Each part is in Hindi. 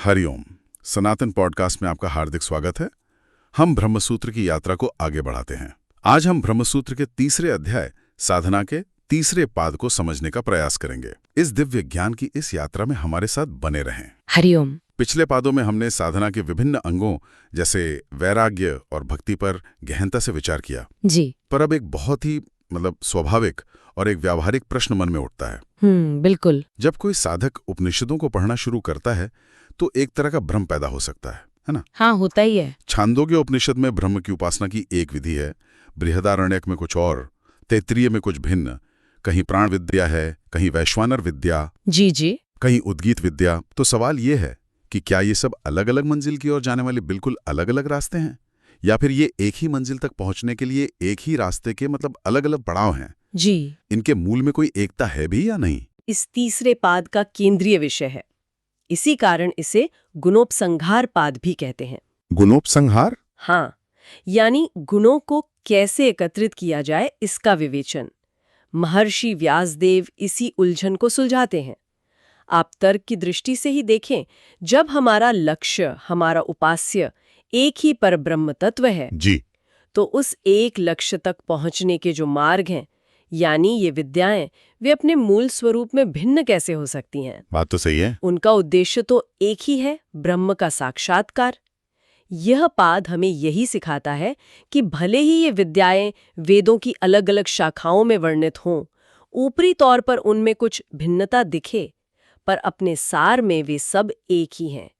हरिओम। सनातन पॉडकास्ट में आपका हार्दिक स्वागत है। हम ब्रह्मसूत्र की यात्रा को आगे बढ़ाते हैं। आज हम ब्रह्मसूत्र के तीसरे अध्याय साधना के तीसरे पाद को समझने का प्रयास करेंगे। इस दिव्य ज्ञान की इस यात्रा में हमारे साथ बने रहें। हरिओम। पिछले पादों में हमने साधना के विभिन्न अंगों जैसे वैराग्य और भक्ति पर गहनता से विचार किया जी। पर अब एक बहुत ही स्वाभाविक और एक व्यावहारिक प्रश्न मन में उठता है। बिल्कुल। जब कोई साधक उपनिषदों को पढ़ना शुरू करता है तो एक तरह का भ्रम पैदा हो सकता है ना? हाँ, होता ही है। छांदोग्य उपनिषद में ब्रह्म की उपासना की एक विधि है, बृहदारण्यक में कुछ और, तैत्तिरीय में कुछ भिन्न, कहीं प्राण विद्या है, कहीं वैश्वानर विद्या, जी, कहीं उद्गीत विद्या। तो सवाल ये है कि क्या ये सब अलग अलग मंजिल की ओर जाने वाले बिल्कुल अलग अलग रास्ते हैं, या फिर ये एक ही मंजिल तक पहुंचने के लिए एक ही रास्ते के अलग अलग पड़ाव हैं? जी। इनके मूल में कोई एकता है भी या नहीं? इस तीसरे पाद का केंद्रीय विषय है। इसी कारण इसे गुणोपसंहार पाद भी कहते हैं। गुणोपसंहार? हाँ, यानी गुणों को कैसे एकत्रित किया जाए इसका विवेचन। महर्षि व्यासदेव इसी उलझन को सुलझाते हैं। आप तर्क की दृष्टि से ही देखें, जब हमारा लक्ष्य, हमारा उपास्य एक ही परब्रह्म तत्व है जी, तो उस एक लक्ष्य तक पहुंचने के जो मार्ग हैं, यानी ये विद्याएं, वे अपने मूल स्वरूप में भिन्न कैसे हो सकती हैं? बात तो सही है। उनका उद्देश्य तो एक ही है, ब्रह्म का साक्षात्कार। यह पाद हमें यही सिखाता है कि भले ही ये विद्याएं वेदों की अलग अलग शाखाओं में वर्णित हों, ऊपरी तौर पर उनमें कुछ भिन्नता दिखे, पर अपने सार में वे सब एक ही हैं।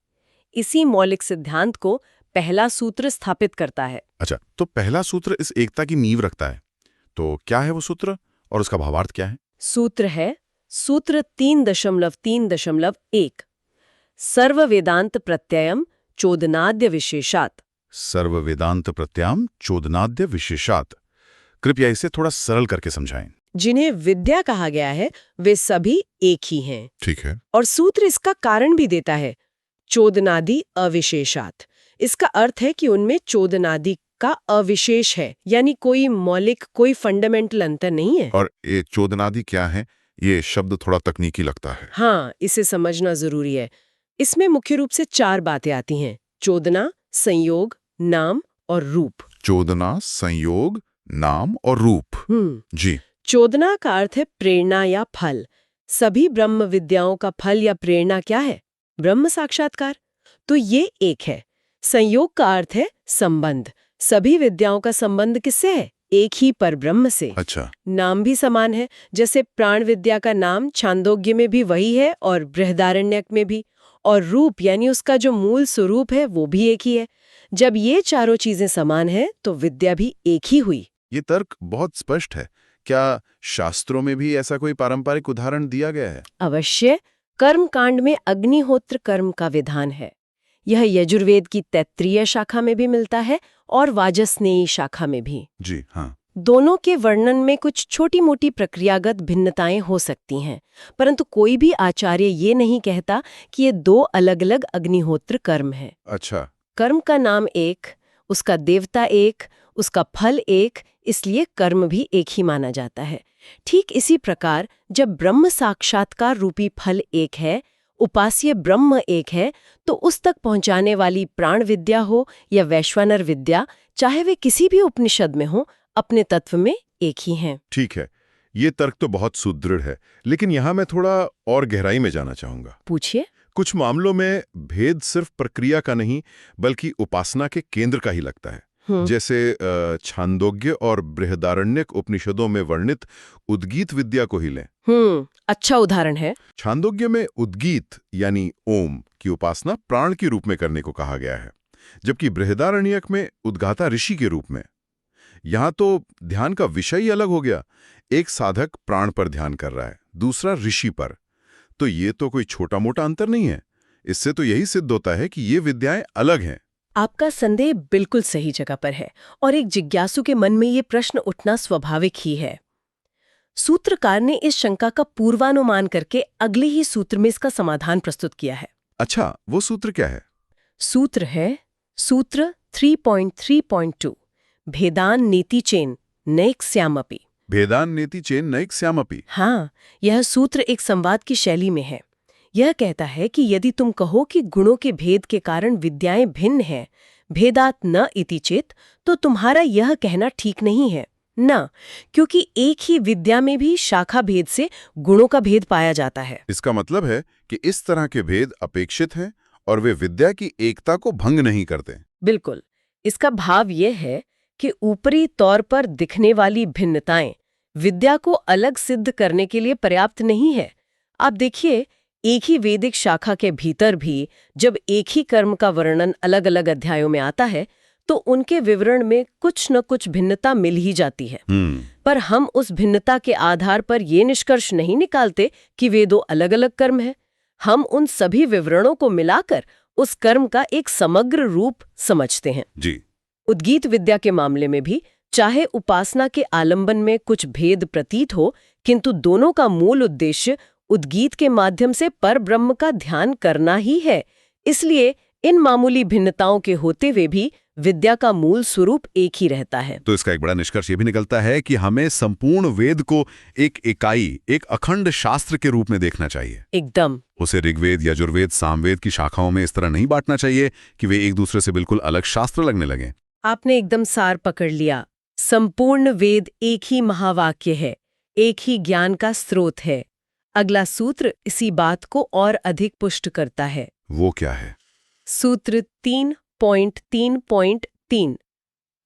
इसी मौलिक सिद्धांत को पहला सूत्र स्थापित करता है। अच्छा, तो पहला सूत्र इस एकता की नींव रखता है। तो क्या है वो सूत्र और उसका भावार्थ क्या है? सूत्र है सूत्र 3.3.1 सर्व वेदांत प्रत्ययम चोदनाद्य विशेषात। सर्व वेदांत प्रत्याम चोदनाद्य विशेषात। कृपया इसे थोड़ा सरल करके समझाएं। जिन्हें विद्या कहा गया है वे सभी एक ही हैं। ठीक है। और सूत्र इसका कारण भी देता है, चोदनादि अविशेषात। इसका अर्थ है कि उनमें चोदनादि का अविशेष है, यानी कोई मौलिक, कोई फंडामेंटल अंतर नहीं है। और ये चोदनादि क्या है? ये शब्द थोड़ा तकनीकी लगता है। हाँ, इसे समझना जरूरी है। इसमें मुख्य रूप से 4 बातें आती हैं: चोदना, संयोग, नाम और रूप। चोदना, संयोग, नाम और रूप। जी। चोदना का अर्थ है प्रेरणा या फल। सभी ब्रह्म विद्याओं का फल या प्रेरणा क्या है? ब्रह्म साक्षात्कार। तो ये एक है। संयोग का अर्थ है संबंध। सभी विद्याओं का संबंध किससे है? एक ही परब्रह्म से। अच्छा। नाम भी समान है, जैसे प्राण विद्या का नाम छांदोग्य में भी वही है और बृहदारण्यक में भी। और रूप यानी उसका जो मूल स्वरूप है वो भी एक ही है। जब ये चारों चीजें समान है तो विद्या भी एक ही हुई। ये तर्क बहुत स्पष्ट है। क्या शास्त्रों में भी ऐसा कोई पारंपरिक उदाहरण दिया गया है? अवश्य। कर्म कांड में अग्निहोत्र कर्म का विधान है। यह यजुर्वेद की तैत्तिरीय शाखा में भी मिलता है और वाजस्नेयी शाखा में भी। जी हाँ। दोनों के वर्णन में कुछ छोटी मोटी प्रक्रियागत भिन्नताएं हो सकती हैं, परंतु कोई भी आचार्य ये नहीं कहता कि ये 2 अलग अलग अग्निहोत्र कर्म हैं। अच्छा। कर्म का नाम एक, उसका देवता एक, उसका फल एक, इसलिए कर्म भी एक ही माना जाता है। ठीक इसी प्रकार जब ब्रह्म साक्षात्कार रूपी फल एक है, उपास्य ब्रह्म एक है, तो उस तक पहुंचाने वाली प्राण विद्या हो या वैश्वानर विद्या, चाहे वे किसी भी उपनिषद में हो, अपने तत्व में एक ही हैं। ठीक है, ये तर्क तो बहुत सुदृढ़ है, लेकिन यहाँ मैं थोड़ा और गहराई में जाना चाहूंगा। पूछिए। कुछ मामलों में भेद सिर्फ प्रक्रिया का नहीं बल्कि उपासना के केंद्र का ही लगता है। जैसे छांदोग्य और बृहदारण्यक उपनिषदों में वर्णित उद्गीत विद्या को ही लें। अच्छा उदाहरण है। छांदोग्य में उद्गीत यानी ओम की उपासना प्राण के रूप में करने को कहा गया है, जबकि बृहदारण्यक में उद्गाता ऋषि के रूप में। यहाँ तो ध्यान का विषय ही अलग हो गया। एक साधक प्राण पर ध्यान कर रहा है, दूसरा ऋषि पर। तो ये तो कोई छोटा मोटा अंतर नहीं है। इससे तो यही सिद्ध होता है कि ये विद्याएं अलग हैं। आपका संदेह बिल्कुल सही जगह पर है और एक जिज्ञासु के मन में ये प्रश्न उठना स्वाभाविक ही है। सूत्रकार ने इस शंका का पूर्वानुमान करके अगले ही सूत्र में इसका समाधान प्रस्तुत किया है। अच्छा, वो सूत्र क्या है? सूत्र है सूत्र 3.3.2 भेदान नेति चेन नैक्स्यामपि। भेदान नेति चेन नैक्स्यामपि। हाँ, यह सूत्र एक संवाद की शैली में है। यह कहता है कि यदि तुम कहो कि गुणों के भेद के कारण विद्याएं भिन्न हैं, भेदात न इति चेत, तो तुम्हारा यह कहना ठीक नहीं है न, क्योंकि एक ही विद्या में भी शाखा भेद से गुणों का भेद पाया जाता है। इसका मतलब है कि इस तरह के भेद अपेक्षित हैं और वे विद्या की एकता को भंग नहीं करते। बिल्कुल। इसका भाव यह है कि ऊपरी तौर पर दिखने वाली भिन्नताएं विद्या को अलग सिद्ध करने के लिए पर्याप्त नहीं है। आप देखिए, एक ही वैदिक शाखा के भीतर भी जब एक ही कर्म का वर्णन अलग अलग अध्यायों में आता है तो उनके विवरण में कुछ न कुछ भिन्नता मिल ही जाती है। पर हम उस भिन्नता के आधार पर ये निष्कर्ष नहीं निकालते कि वे दो अलग अलग कर्म हैं। हम उन सभी विवरणों को मिलाकर उस कर्म का एक समग्र रूप समझते हैं। जी। उद्गीत विद्या के मामले में भी चाहे उपासना के आलंबन में कुछ भेद प्रतीत हो, किंतु दोनों का मूल उद्देश्य उद्गीत के माध्यम से परब्रह्म का ध्यान करना ही है। इसलिए इन मामूली भिन्नताओं के होते हुए भी विद्या का मूल स्वरूप एक ही रहता है। तो इसका एक बड़ा निष्कर्ष ये भी निकलता है कि हमें संपूर्ण वेद को एक इकाई, एक अखंड शास्त्र के रूप में देखना चाहिए। एकदम। उसे ऋग्वेद, यजुर्वेद, सामवेद की शाखाओं में इस तरह नहीं बांटना चाहिए कि वे एक दूसरे से बिल्कुल अलग शास्त्र लगने लगें। आपने एकदम सार पकड़ लिया। संपूर्ण वेद एक ही महावाक्य है, एक ही ज्ञान का स्रोत है। अगला सूत्र इसी बात को और अधिक पुष्ट करता है। वो क्या है? सूत्र 3.3.3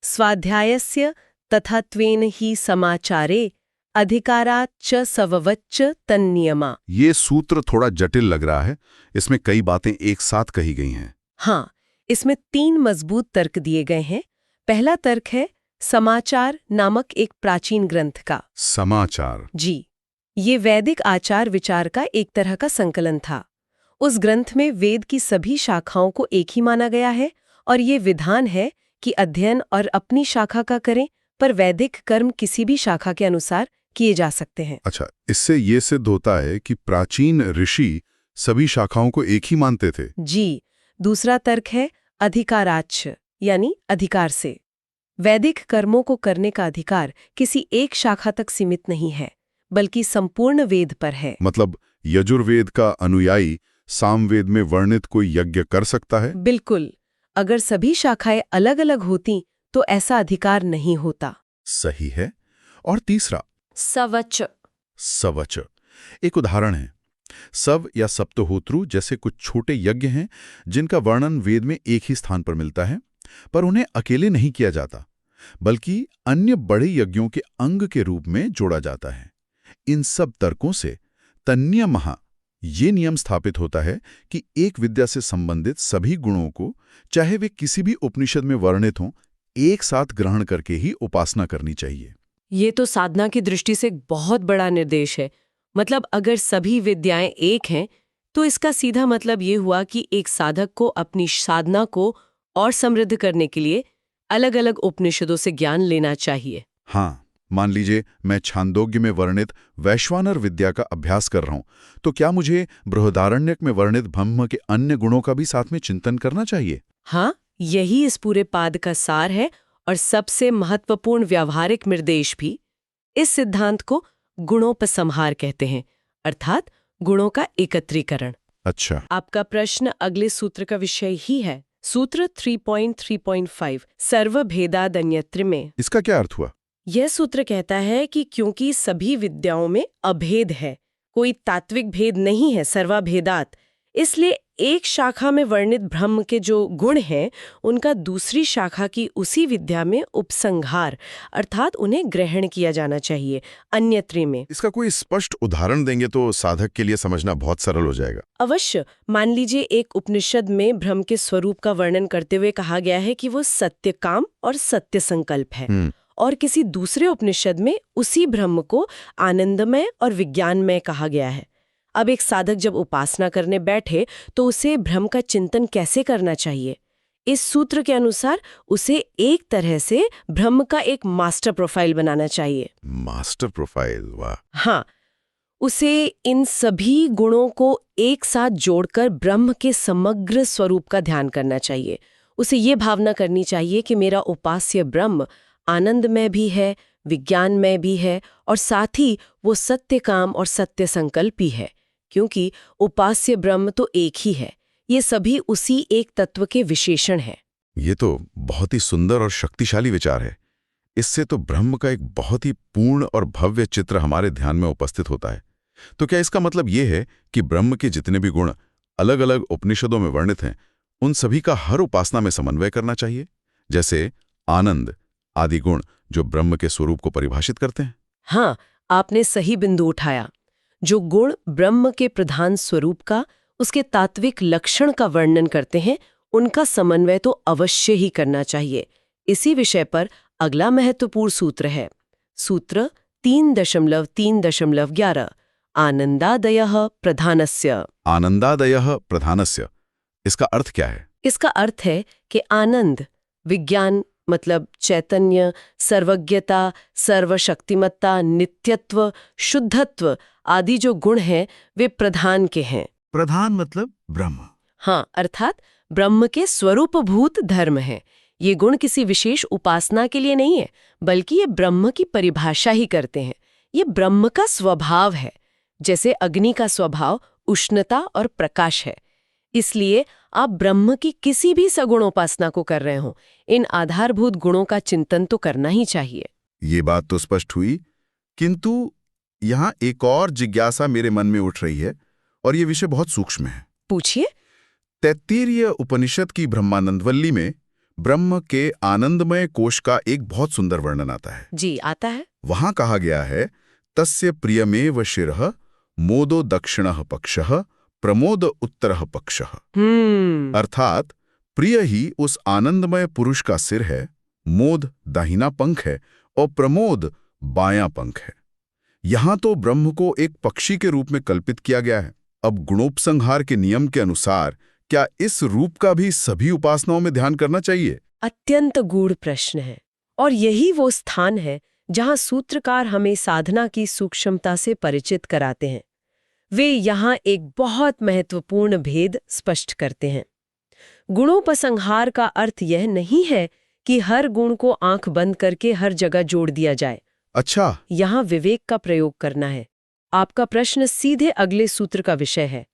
स्वाध्यायस्य तथा त्वेन ही समाचारे अधिकारात् च सववच्च तन्नियमा। ये सूत्र थोड़ा जटिल लग रहा है। इसमें कई बातें एक साथ कही गई हैं। हाँ, इसमें 3 मजबूत तर्क दिए गए हैं। पहला तर्क है समाचार नामक एक प्राचीन ग्रंथ का। समाचार? जी, ये वैदिक आचार विचार का एक तरह का संकलन था। उस ग्रंथ में वेद की सभी शाखाओं को एक ही माना गया है और ये विधान है कि अध्ययन और अपनी शाखा का करें, पर वैदिक कर्म किसी भी शाखा के अनुसार किए जा सकते हैं। अच्छा, इससे ये सिद्ध होता है कि प्राचीन ऋषि सभी शाखाओं को एक ही मानते थे। जी। दूसरा तर्क है अधिकाराच्छ, यानी अधिकार से। वैदिक कर्मों को करने का अधिकार किसी एक शाखा तक सीमित नहीं है, बल्कि संपूर्ण वेद पर है। मतलब यजुर्वेद का अनुयायी सामवेद में वर्णित कोई यज्ञ कर सकता है? बिल्कुल। अगर सभी शाखाएं अलग अलग होती तो ऐसा अधिकार नहीं होता। सही है। और तीसरा सवच। सवच एक उदाहरण है। सव या सप्तहोत्रु जैसे कुछ छोटे यज्ञ हैं जिनका वर्णन वेद में एक ही स्थान पर मिलता है, पर उन्हें अकेले नहीं किया जाता, बल्कि अन्य बड़े यज्ञों के अंग के रूप में जोड़ा जाता है। इन सब तर्कों से तन्नियमः ये नियम स्थापित होता है कि एक विद्या से संबंधित सभी गुणों को, चाहे वे किसी भी उपनिषद में वर्णित हों, एक साथ ग्रहण करके ही उपासना करनी चाहिए। ये तो साधना की दृष्टि से बहुत बड़ा निर्देश है। मतलब अगर सभी विद्याएं एक हैं तो इसका सीधा मतलब ये हुआ कि एक साधक को अपनी साधना को और समृद्ध करने के लिए अलग अलग उपनिषदों से ज्ञान लेना चाहिए। हाँ, मान लीजिए मैं छांदोग्य में वर्णित वैश्वानर विद्या का अभ्यास कर रहा हूं, तो क्या मुझे बृहदारण्यक में वर्णित ब्रह्म के अन्य गुणों का भी साथ में चिंतन करना चाहिए? हाँ, यही इस पूरे पाद का सार है और सबसे महत्वपूर्ण व्यावहारिक निर्देश भी। इस सिद्धांत को गुणोपसंहार कहते हैं, अर्थात गुणों का एकत्रीकरण। अच्छा। आपका प्रश्न अगले सूत्र का विषय ही है। सूत्र 3.3.5 सर्वभेदादन्यत्र में। इसका क्या अर्थ हुआ? यह सूत्र कहता है कि क्योंकि सभी विद्याओं में अभेद है, कोई तात्विक भेद नहीं है, सर्वभेदात, इसलिए एक शाखा में वर्णित ब्रह्म के जो गुण हैं उनका दूसरी शाखा की उसी विद्या में उपसंहार अर्थात उन्हें ग्रहण किया जाना चाहिए अन्यत्र में। इसका कोई स्पष्ट उदाहरण देंगे तो साधक के लिए समझना बहुत सरल हो जाएगा। अवश्य। मान लीजिए एक उपनिषद में ब्रह्म के स्वरूप का वर्णन करते हुए कहा गया है कि वो सत्य काम और सत्य संकल्प है, और किसी दूसरे उपनिषद में उसी ब्रह्म को आनंदमय और विज्ञानमय कहा गया है। अब एक साधक जब उपासना करने बैठे तो उसे ब्रह्म का चिंतन कैसे करना चाहिए? इस सूत्र के अनुसार उसे एक तरह से ब्रह्म का एक मास्टर प्रोफाइल बनाना चाहिए। Master profile? वाह। हाँ, उसे इन सभी गुणों को एक साथ जोड़कर ब्रह्म के समग्र स्वरूप का ध्यान करना चाहिए। उसे ये भावना करनी चाहिए कि मेरा उपास्य ब्रह्म आनंदमय भी है, विज्ञानमय भी है, और साथ ही वो सत्य काम और सत्य संकल्प भी है। क्योंकि उपास्य ब्रह्म तो एक ही है। ये सभी उसी एक तत्व के विशेषण हैं। ये तो बहुत ही सुंदर और शक्तिशाली विचार है। इससे तो ब्रह्म का एक बहुत ही पूर्ण और भव्य चित्र हमारे ध्यान में उपस्थित होता है। तो क्या इसका मतलब ये है कि ब्रह्म के जितने भी गुण अलग अलग उपनिषदों में वर्णित हैं, उन सभी का हर उपासना में समन्वय करना चाहिए? जैसे आनंद आदि गुण जो ब्रह्म के स्वरूप को परिभाषित करते हैं। हाँ, आपने सही बिंदु उठाया। जो गुण ब्रह्म के प्रधान स्वरूप का, उसके तात्विक लक्षण का वर्णन करते हैं, उनका समन्वय तो अवश्य ही करना चाहिए। इसी विषय पर अगला महत्वपूर्ण सूत्र है, सूत्र 3.3.11 आनंदादयः प्रधानस्य। आनंदादयः प्रधानस्य, इसका अर्थ क्या है? इसका अर्थ है कि आनंद, विज्ञान मतलब चैतन्य, सर्वज्ञता, सर्वशक्तिमत्ता, नित्यत्व, शुद्धत्व आदि जो गुण हैं वे प्रधान के हैं। प्रधान मतलब ब्रह्म। हाँ, अर्थात ब्रह्म के स्वरूपभूत धर्म हैं। ये गुण किसी विशेष उपासना के लिए नहीं है, बल्कि ये ब्रह्म की परिभाषा ही करते हैं। ये ब्रह्म का स्वभाव है, जैसे अग्नि का स्वभाव उष्णता और प्रकाश है। इसलिए आप ब्रह्म की किसी भी सगुण उपासना को कर रहे हो, इन आधारभूत गुणों का चिंतन तो करना ही चाहिए। ये बात तो स्पष्ट हुई, किंतु यहाँ एक और जिज्ञासा मेरे मन में उठ रही है और ये विषय बहुत सूक्ष्म है। पूछिए। तैत्तिरीय उपनिषद की ब्रह्मानंदवल्ली में ब्रह्म के आनंदमय कोश का एक बहुत सुंदर वर्णन आता है। जी, आता है। वहां कहा गया है, तस्य प्रियमेव शिरः मोदो दक्षिणः पक्षः प्रमोद उत्तरः पक्षः। अर्थात प्रिय ही उस आनंदमय पुरुष का सिर है, मोद दाहिना पंख है और प्रमोद बायां पंख है। यहां तो ब्रह्म को एक पक्षी के रूप में कल्पित किया गया है। अब गुणोपसंहार के नियम के अनुसार क्या इस रूप का भी सभी उपासनाओं में ध्यान करना चाहिए? अत्यंत गूढ़ प्रश्न है, और यही वो स्थान है जहां सूत्रकार हमें साधना की सूक्ष्मता से परिचित कराते हैं। वे यहाँ एक बहुत महत्वपूर्ण भेद स्पष्ट करते हैं। गुणोपसंहार का अर्थ यह नहीं है कि हर गुण को आंख बंद करके हर जगह जोड़ दिया जाए। अच्छा, यहाँ विवेक का प्रयोग करना है। आपका प्रश्न सीधे अगले सूत्र का विषय है,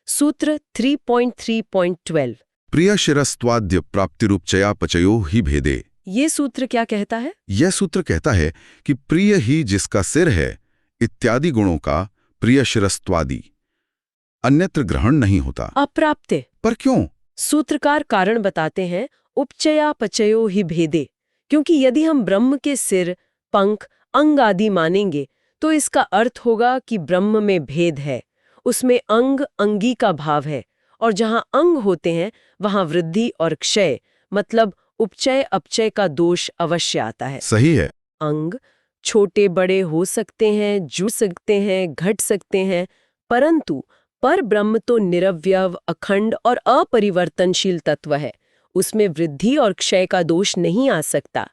सूत्र 3.3.12। प्रिय शिरस्त्वाद्य प्राप्तिरूपचया पचयो ही भेदे। ये सूत्र क्या कहता है? यह सूत्र कहता है कि प्रिय ही जिसका सिर है इत्यादि गुणों का प्रिय शिरस्त्वादि अन्यत्र ग्रहण नहीं होता। अप्राप्ते। पर क्यों? सूत्रकार कारण बताते हैं, उपचया पचयो ही भेदे। क्योंकि यदि हम ब्रह्म के सिर, पंख, अंग आदि मानेंगे तो इसका अर्थ होगा कि ब्रह्म में भेद है, उसमें अंग अंगी का भाव है, और जहां अंग होते हैं वहां वृद्धि और क्षय मतलब उपचय अपचय का दोष अवश्य आता है। सही है। अंग छोटे बड़े हो सकते हैं, जुड़ सकते हैं, घट सकते हैं, परंतु पर ब्रह्म तो निरवयव, अखंड और अपरिवर्तनशील तत्व है। उसमें वृद्धि और क्षय का दोष नहीं आ सकता।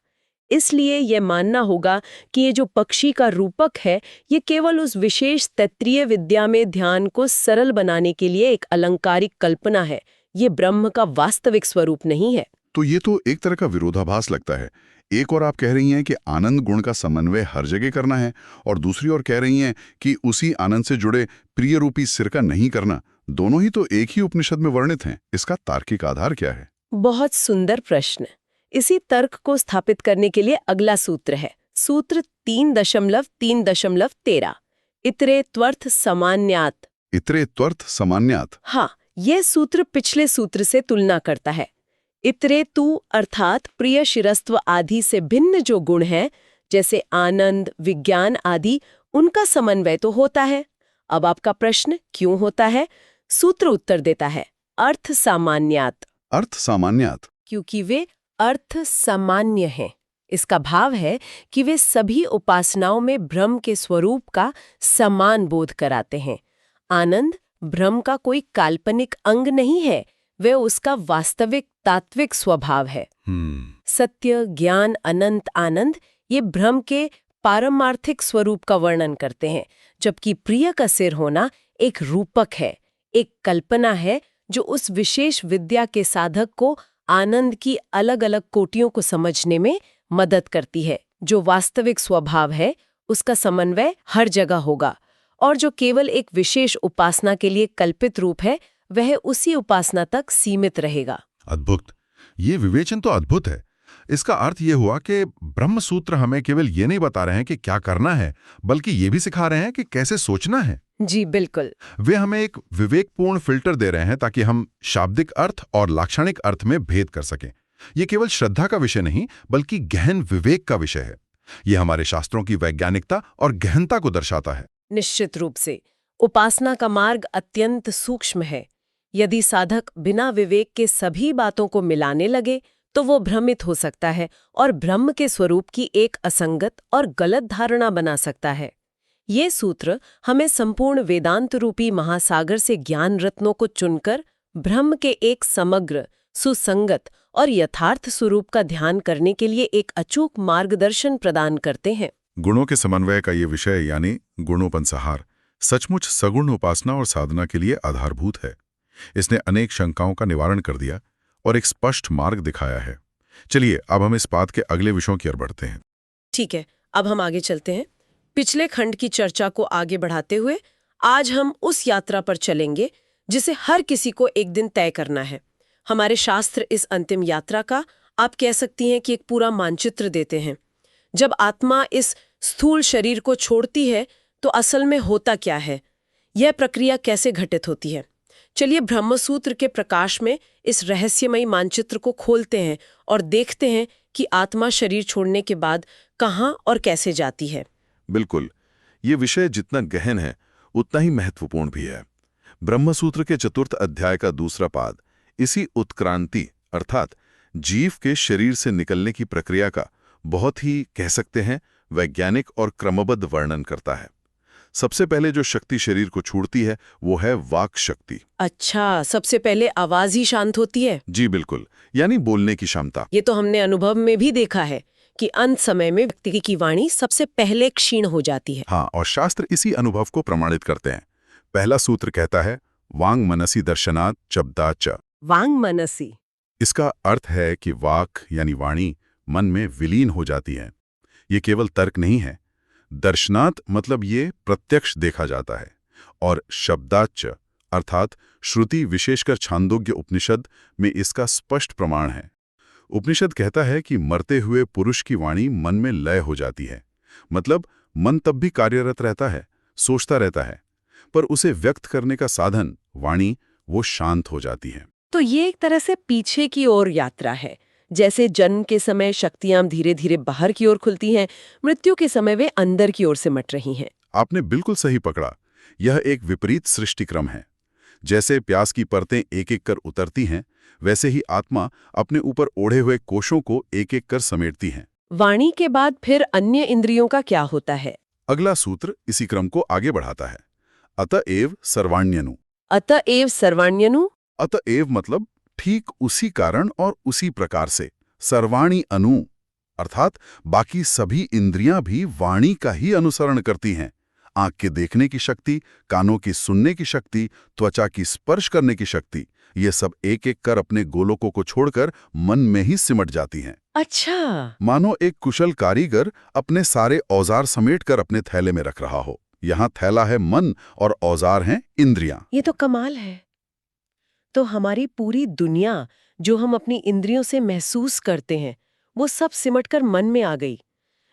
इसलिए यह मानना होगा कि ये जो पक्षी का रूपक है, ये केवल उस विशेष तैत्तिरीय विद्या में ध्यान को सरल बनाने के लिए एक अलंकारिक कल्पना है। ये ब्रह्म का वास्तविक स्वरूप नहीं है। तो ये तो एक तरह का विरोधाभास लगता है। एक और आप कह रही हैं कि आनंद गुण का समन्वय हर जगह करना है, और दूसरी ओर कह रही हैं कि उसी आनंद से जुड़े प्रिय रूपी सिर का नहीं करना। दोनों ही तो एक ही उपनिषद में वर्णित हैं। इसका तार्किक आधार क्या है? बहुत सुंदर प्रश्न। इसी तर्क को स्थापित करने के लिए अगला सूत्र है, सूत्र 3.3.13 इतरेत्वर्थ सामान्यात्। इतरेत्वर्थ सामान्यात्। हाँ, यह सूत्र पिछले सूत्र से तुलना करता है। इतरेतु अर्थात प्रिय शिरस्त्व आदि से भिन्न जो गुण हैं, जैसे आनंद, विज्ञान आदि, उनका समन्वय तो होता है। अब आपका प्रश्न क्यों होता है? सूत्र उत्तर देता है, अर्थ सामान्यात्। अर्थ सामान्यात् क्योंकि वे अर्थ सामान्य हैं। इसका भाव है कि वे सभी उपासनाओं में ब्रह्म के स्वरूप का समान बोध कराते हैं। आनंद ब्रह्म का कोई काल्पनिक अंग नहीं है, वे उसका वास्तविक तात्विक स्वभाव है। सत्य, ज्ञान, अनंत आनंद ये ब्रह्म के पारमार्थिक स्वरूप का वर्णन करते हैं, जबकि प्रिय का सिर होना एक रूपक है, एक कल्पना है जो उस विशेष विद्या के साधक को आनंद की अलग अलग कोटियों को समझने में मदद करती है। जो वास्तविक स्वभाव है उसका समन्वय हर जगह होगा, और जो केवल एक विशेष उपासना के लिए कल्पित रूप है वह उसी उपासना तक सीमित रहेगा। अद्भुत। ये विवेचन तो अद्भुत है। इसका अर्थ ये हुआ कि ब्रह्म सूत्र हमें केवल ये नहीं बता रहे हैं कि क्या करना है, बल्कि ये भी सिखा रहे हैं कि कैसे सोचना है। जी बिल्कुल। वे हमें एक विवेकपूर्ण फिल्टर दे रहे हैं ताकि हम शाब्दिक अर्थ और लाक्षणिक अर्थ में भेद कर सकें। ये केवल श्रद्धा का विषय नहीं, बल्कि गहन विवेक का विषय है। ये हमारे शास्त्रों की वैज्ञानिकता और गहनता को दर्शाता है। निश्चित रूप से उपासना का मार्ग अत्यंत सूक्ष्म है। यदि साधक बिना विवेक के सभी बातों को मिलाने लगे तो वो भ्रमित हो सकता है और ब्रह्म के स्वरूप की एक असंगत और गलत धारणा बना सकता है। ये सूत्र हमें संपूर्ण वेदांत रूपी महासागर से ज्ञान रत्नों को चुनकर ब्रह्म के एक समग्र, सुसंगत और यथार्थ स्वरूप का ध्यान करने के लिए एक अचूक मार्गदर्शन प्रदान करते हैं। गुणों के समन्वय का ये विषय यानी गुणोपंसहार सचमुच सगुण उपासना और साधना के लिए आधारभूत है। इसने अनेक शंकाओं का निवारण कर दिया और एक स्पष्ट मार्ग दिखाया है। चलिए अब हम इस बात के अगले विषयों की ओर बढ़ते हैं। ठीक है, अब हम आगे चलते हैं। पिछले खंड की चर्चा को आगे बढ़ाते हुए आज हम उस यात्रा पर चलेंगे जिसे हर किसी को एक दिन तय करना है। हमारे शास्त्र इस अंतिम यात्रा का, आप कह सकती हैं कि एक पूरा मानचित्र देते हैं। जब आत्मा इस स्थूल शरीर को छोड़ती है तो असल में होता क्या है, यह प्रक्रिया कैसे घटित होती है। चलिए ब्रह्मसूत्र के प्रकाश में इस रहस्यमयी मानचित्र को खोलते हैं और देखते हैं कि आत्मा शरीर छोड़ने के बाद कहाँ और कैसे जाती है। बिल्कुल, ये विषय जितना गहन है उतना ही महत्वपूर्ण भी है। ब्रह्मसूत्र के चतुर्थ अध्याय का दूसरा पाद इसी उत्क्रांति अर्थात जीव के शरीर से निकलने की प्रक्रिया का बहुत ही, कह सकते हैं, वैज्ञानिक और क्रमबद्ध वर्णन करता है। सबसे पहले जो शक्ति शरीर को छूटती है वो है वाक शक्ति। अच्छा, सबसे पहले आवाज ही शांत होती है? जी बिल्कुल, यानी बोलने की क्षमता। ये तो हमने अनुभव में भी देखा है कि अंत समय में व्यक्ति की वाणी सबसे पहले क्षीण हो जाती है। हाँ, और शास्त्र इसी अनुभव को प्रमाणित करते हैं। पहला सूत्र कहता है वांग मनसी दर्शनात् शब्दाच्च। वांग मनसी, इसका अर्थ है कि वाक यानी वाणी मन में विलीन हो जाती है। ये केवल तर्क नहीं है। दर्शनात् मतलब ये प्रत्यक्ष देखा जाता है, और शब्दाच्च अर्थात श्रुति, विशेषकर छांदोग्य उपनिषद में इसका स्पष्ट प्रमाण है। उपनिषद कहता है कि मरते हुए पुरुष की वाणी मन में लय हो जाती है। मतलब मन तब भी कार्यरत रहता है, सोचता रहता है, पर उसे व्यक्त करने का साधन वाणी वो शांत हो जाती है। तो ये एक तरह से पीछे की ओर यात्रा है। जैसे जन्म के समय शक्तियां धीरे धीरे बाहर की ओर खुलती हैं, मृत्यु के समय वे अंदर की ओर सिमट रही हैं। आपने बिल्कुल सही पकड़ा। यह एक विपरीत सृष्टिक्रम है। जैसे प्यास की परतें एक एक कर उतरती हैं, वैसे ही आत्मा अपने ऊपर ओढ़े हुए कोशों को एक एक कर समेटती है। वाणी के बाद फिर अन्य इंद्रियों का क्या होता है? अगला सूत्र इसी क्रम को आगे बढ़ाता है। अतएव सर्वाण्यनु। अतएव सर्वाण्यनु, अतएव मतलब ठीक उसी कारण और उसी प्रकार से। सर्वाणी अनु अर्थात बाकी सभी इंद्रियां भी वाणी का ही अनुसरण करती हैं। आंख के देखने की शक्ति, कानों की सुनने की शक्ति, त्वचा की स्पर्श करने की शक्ति, ये सब एक एक कर अपने गोलोकों को छोड़कर मन में ही सिमट जाती हैं। अच्छा, मानो एक कुशल कारीगर अपने सारे औजार समेटकर अपने थैले में रख रहा हो। यहाँ थैला है मन और औजार हैं इंद्रियां। ये तो कमाल है। तो हमारी पूरी दुनिया जो हम अपनी इंद्रियों से महसूस करते हैं वो सब सिमटकर मन में आ गई।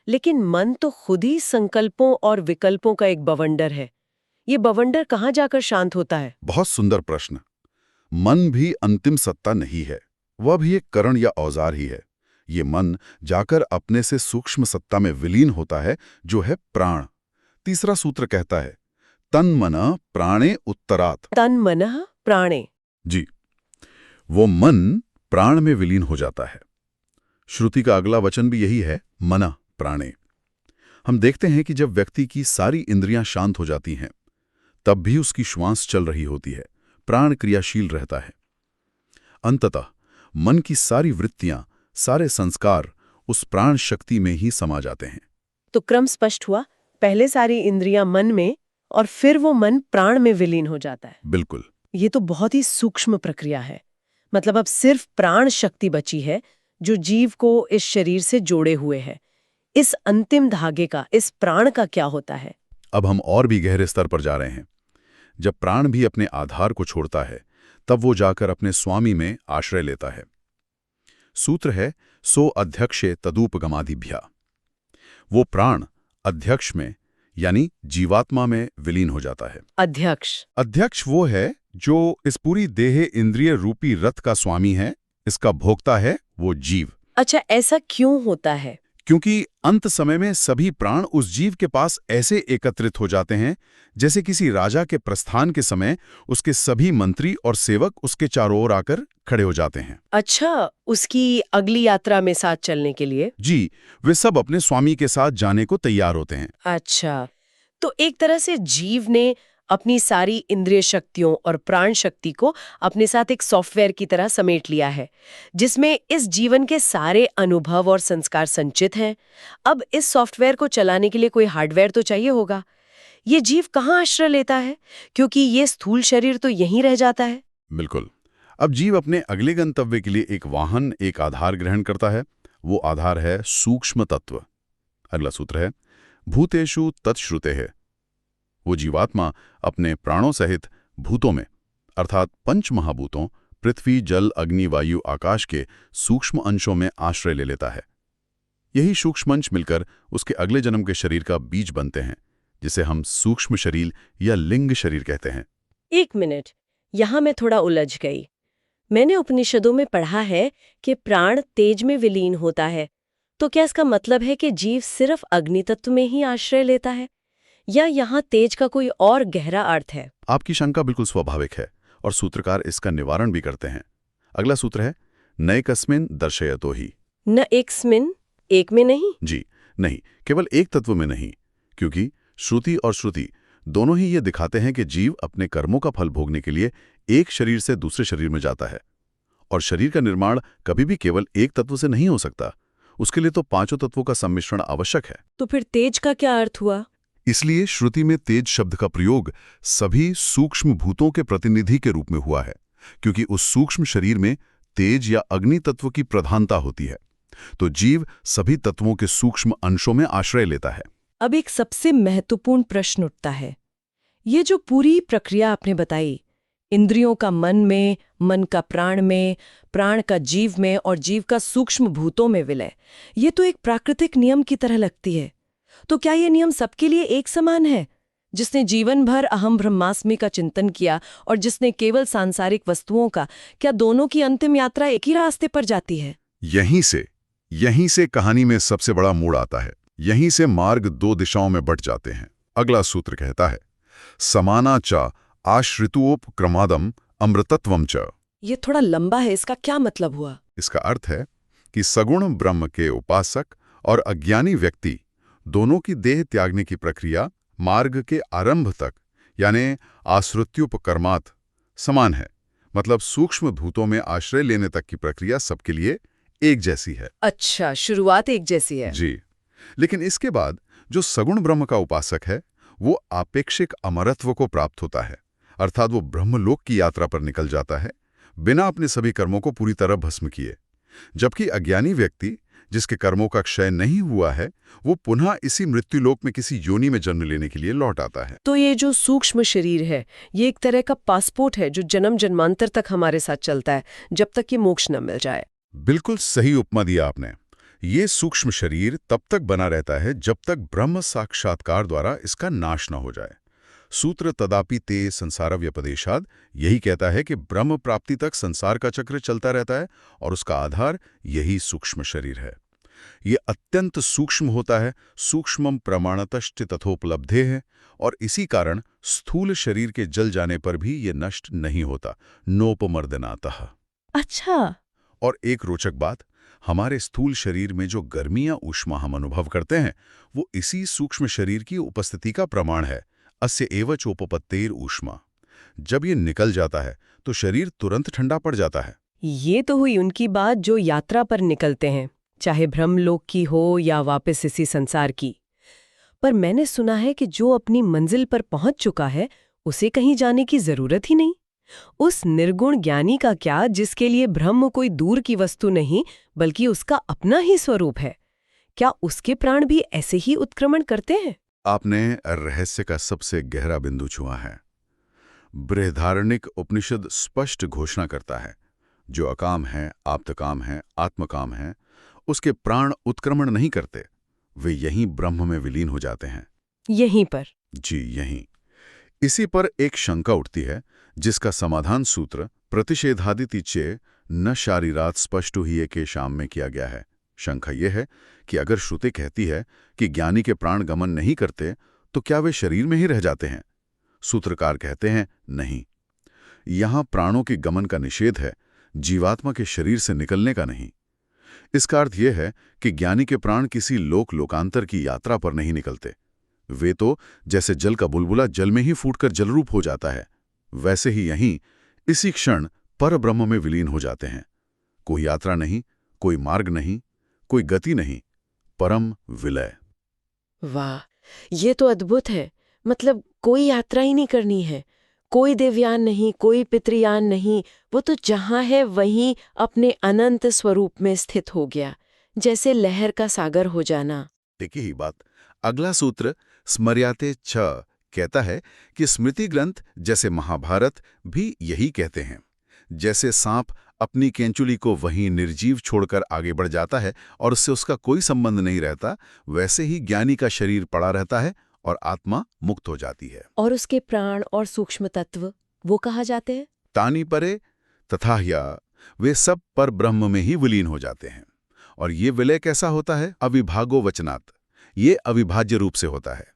लेकिन मन तो खुद ही संकल्पों और विकल्पों का एक बवंडर है। ये बवंडर कहाँ जाकर शांत होता है? बहुत सुंदर प्रश्न। मन भी अंतिम सत्ता नहीं है, वह भी एक करण या औजार ही है। ये मन जाकर अपने से सूक्ष्म सत्ता में विलीन होता है, जो है प्राण। तीसरा सूत्र कहता है तन मनः प्राणे उत्तरात्। तन मनः प्राणे, जी, वो मन प्राण में विलीन हो जाता है। श्रुति का अगला वचन भी यही है, मनः प्राणे। हम देखते हैं कि जब व्यक्ति की सारी इंद्रियां शांत हो जाती हैं, तब भी उसकी श्वास चल रही होती है, प्राण क्रियाशील रहता है। अंततः मन की सारी वृत्तियां, सारे संस्कार उस प्राण शक्ति में ही समा जाते हैं। तो क्रम स्पष्ट हुआ, पहले सारी इंद्रियां मन में और फिर वो मन प्राण में विलीन हो जाता है। बिल्कुल। ये तो बहुत ही सूक्ष्म प्रक्रिया है। मतलब अब सिर्फ प्राण शक्ति बची है जो जीव को इस शरीर से जोड़े हुए है। इस अंतिम धागे का, इस प्राण का क्या होता है? अब हम और भी गहरे स्तर पर जा रहे हैं। जब प्राण भी अपने आधार को छोड़ता है, तब वो जाकर अपने स्वामी में आश्रय लेता है। सूत्र है सो अध्यक्षे तदुपगमादिभ्या। वो प्राण अध्यक्ष में यानी जीवात्मा में विलीन हो जाता है। अध्यक्ष वो है जो इस पूरी देह इंद्रिय रूपी रथ का स्वामी है, इसका भोक्ता है वो जीव। अच्छा, ऐसा क्यों होता है? क्योंकि अंत समय में सभी प्राण उस जीव के पास ऐसे एकत्रित हो जाते हैं जैसे किसी राजा के प्रस्थान के समय उसके सभी मंत्री और सेवक उसके चारों ओर आकर खड़े हो जाते हैं। अच्छा, उसकी अगली यात्रा में साथ चलने के लिए? जी, वे सब अपने स्वामी के साथ जाने को तैयार होते हैं। अच्छा, तो एक तरह से जीव ने अपनी सारी इंद्रिय शक्तियों और प्राण शक्ति को अपने साथ एक सॉफ्टवेयर की तरह समेट लिया है, जिसमें इस जीवन के सारे अनुभव और संस्कार संचित हैं। अब इस सॉफ्टवेयर को चलाने के लिए कोई हार्डवेयर तो चाहिए होगा। ये जीव कहाँ आश्रय लेता है, क्योंकि ये स्थूल शरीर तो यहीं रह जाता है? बिल्कुल। अब जीव अपने अगले गंतव्य के लिए एक वाहन, एक आधार ग्रहण करता है। वो आधार है सूक्ष्म तत्व। अगला सूत्र है भूतेषु तत्श्रुतेः। वो जीवात्मा अपने प्राणों सहित भूतों में अर्थात पंच महाभूतों पृथ्वी, जल, अग्नि, वायु, आकाश के सूक्ष्म अंशों में आश्रय ले लेता है। यही सूक्ष्म अंश मिलकर उसके अगले जन्म के शरीर का बीज बनते हैं, जिसे हम सूक्ष्म शरीर या लिंग शरीर कहते हैं। एक मिनट, यहाँ मैं थोड़ा उलझ गई। मैंने उपनिषदों में पढ़ा है कि प्राण तेज में विलीन होता है, तो क्या इसका मतलब है कि जीव सिर्फ अग्नि तत्व में ही आश्रय लेता है, या यहाँ तेज का कोई और गहरा अर्थ है? आपकी शंका बिल्कुल स्वाभाविक है और सूत्रकार इसका निवारण भी करते हैं। अगला सूत्र है नैकस्मिन् दर्शयतो हि। न एकस्मिन्, एक में नहीं? जी नहीं, केवल एक तत्व में नहीं, क्योंकि श्रुति और श्रुति दोनों ही ये दिखाते हैं कि जीव अपने कर्मों का फल भोगने के लिए एक शरीर से दूसरे शरीर में जाता है। और शरीर का निर्माण कभी भी केवल एक तत्व से नहीं हो सकता, उसके लिए तो पांचों तत्वों का सम्मिश्रण आवश्यक है। तो फिर तेज का क्या अर्थ हुआ? इसलिए श्रुति में तेज शब्द का प्रयोग सभी सूक्ष्म भूतों के प्रतिनिधि के रूप में हुआ है, क्योंकि उस सूक्ष्म शरीर में तेज या अग्नि तत्व की प्रधानता होती है। तो जीव सभी तत्वों के सूक्ष्म अंशों में आश्रय लेता है। अब एक सबसे महत्वपूर्ण प्रश्न उठता है। ये जो पूरी प्रक्रिया आपने बताई, इंद्रियों का मन में, मन का प्राण में, प्राण का जीव में और जीव का सूक्ष्म भूतों में विलय, ये तो एक प्राकृतिक नियम की तरह लगती है। तो क्या ये नियम सबके लिए एक समान है? जिसने जीवन भर अहम ब्रह्मास्मि का चिंतन किया और जिसने केवल सांसारिक वस्तुओं का, क्या दोनों की अंतिम यात्रा एक ही रास्ते पर जाती है? यहीं से कहानी में सबसे बड़ा मोड़ आता है। यहीं से मार्ग दो दिशाओं में बट जाते हैं। अगला सूत्र कहता है समाना च आश्रितोपक्रमादम अमृतत्वम च। ये थोड़ा लंबा है, इसका क्या मतलब हुआ? इसका अर्थ है कि सगुण ब्रह्म के उपासक और अज्ञानी व्यक्ति दोनों की देह त्यागने की प्रक्रिया मार्ग के आरंभ तक यानी आश्रित्योपकर्मात् समान है। मतलब सूक्ष्म भूतों में आश्रय लेने तक की प्रक्रिया सबके लिए एक जैसी है। अच्छा, शुरुआत एक जैसी है। जी, लेकिन इसके बाद जो सगुण ब्रह्म का उपासक है वो आपेक्षिक अमरत्व को प्राप्त होता है, अर्थात वो ब्रह्मलोक की यात्रा पर निकल जाता है बिना अपने सभी कर्मों को पूरी तरह भस्म किए। जबकि अज्ञानी व्यक्ति जिसके कर्मों का क्षय नहीं हुआ है वो पुनः इसी मृत्युलोक में किसी योनि में जन्म लेने के लिए लौट आता है। तो ये जो सूक्ष्म शरीर है, ये एक तरह का पासपोर्ट है जो जन्म जन्मांतर तक हमारे साथ चलता है, जब तक ये मोक्ष न मिल जाए। बिल्कुल सही उपमा दिया आपने। ये सूक्ष्म शरीर तब तक बना रहता है जब तक ब्रह्म साक्षात्कार द्वारा इसका नाश न हो जाए। सूत्र तदापि ते संसार व्यपदेशाद यही कहता है कि ब्रह्म प्राप्ति तक संसार का चक्र चलता रहता है और उसका आधार यही सूक्ष्म शरीर है। ये अत्यंत सूक्ष्म होता है, सूक्ष्मम प्रमाणतश्च तथोपलब्धे है, और इसी कारण स्थूल शरीर के जल जाने पर भी ये नष्ट नहीं होता, नोपमर्दनातः। अच्छा। और एक रोचक बात, हमारे स्थूल शरीर में जो गर्मियां ऊष्मा हम अनुभव करते हैं वो इसी सूक्ष्म शरीर की उपस्थिति का प्रमाण है। अस्य एव चोपपत्तेर ऊष्मा। जब ये निकल जाता है तो शरीर तुरंत ठंडा पड़ जाता है। ये तो हुई उनकी बात जो यात्रा पर निकलते हैं, चाहे ब्रह्मलोक की हो या वापस इसी संसार की। पर मैंने सुना है कि जो अपनी मंजिल पर पहुंच चुका है उसे कहीं जाने की जरूरत ही नहीं। उस निर्गुण ज्ञानी का क्या, जिसके लिए ब्रह्म कोई दूर की वस्तु नहीं बल्कि उसका अपना ही स्वरूप है? क्या उसके प्राण भी ऐसे ही उत्क्रमण करते हैं? आपने रहस्य का सबसे गहरा बिंदु छुआ है। बृहदारण्यक उपनिषद स्पष्ट घोषणा करता है, जो अकाम है, आप्तकाम है, आत्मकाम है, उसके प्राण उत्क्रमण नहीं करते, वे यहीं ब्रह्म में विलीन हो जाते हैं। यहीं पर। जी, यहीं। इसी पर एक शंका उठती है, जिसका समाधान सूत्र प्रतिषेधादिति चे न शारीरात स्पष्ट ही के शाम में किया गया है। शंका यह है कि अगर श्रुति कहती है कि ज्ञानी के प्राण गमन नहीं करते, तो क्या वे शरीर में ही रह जाते हैं? सूत्रकार कहते हैं, नहीं। यहां प्राणों के गमन का निषेध है, जीवात्मा के शरीर से निकलने का नहीं। इसका अर्थ यह है कि ज्ञानी के प्राण किसी लोकांतर की यात्रा पर नहीं निकलते। वे तो जैसे जल का बुलबुला जल में ही फूटकर जलरूप हो जाता है, वैसे ही यहीं इसी क्षण पर ब्रह्म में विलीन हो जाते हैं। कोई यात्रा नहीं, कोई मार्ग नहीं, कोई गति नहीं, परम विलय। वाह, ये तो अद्भुत है। मतलब कोई यात्रा ही नहीं करनी है, कोई देवयान नहीं, कोई पितृयान नहीं, वो तो जहां है वहीं अपने अनंत स्वरूप में स्थित हो गया, जैसे लहर का सागर हो जाना। देखिए ही बात। अगला सूत्र स्मर्याते छ कहता है कि स्मृति ग्रंथ जैसे महाभारत भी यही कहते हैं। जैसे सांप अपनी केंचुली को वहीं निर्जीव छोड़कर आगे बढ़ जाता है और उससे उसका कोई संबंध नहीं रहता, वैसे ही ज्ञानी का शरीर पड़ा रहता है और आत्मा मुक्त हो जाती है। और उसके प्राण और सूक्ष्म तत्व वो कहा जाते हैं? तानी परे तथा ह्या, वे सब पर ब्रह्म में ही विलीन हो जाते हैं। और ये विलय कैसा होता है? अविभागो वचनात्, ये अविभाज्य रूप से होता है।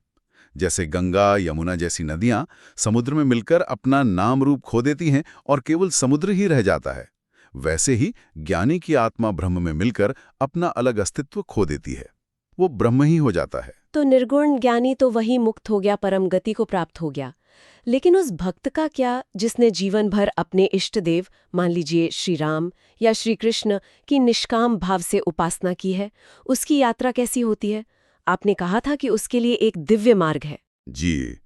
जैसे गंगा यमुना जैसी नदियां समुद्र में मिलकर अपना नाम रूप खो देती हैं और केवल समुद्र ही रह जाता है, वैसे ही ज्ञानी की आत्मा ब्रह्म में मिलकर अपना अलग अस्तित्व खो देती है, वो ब्रह्म ही हो जाता है। तो निर्गुण ज्ञानी तो वही मुक्त हो गया, परम गति को प्राप्त हो गया। लेकिन उस भक्त का क्या, जिसने जीवन भर अपने इष्ट देव, मान लीजिए श्री राम या श्री कृष्ण की निष्काम भाव से उपासना की है, उसकी यात्रा कैसी होती है? आपने कहा था कि उसके लिए एक दिव्य मार्ग है। जी,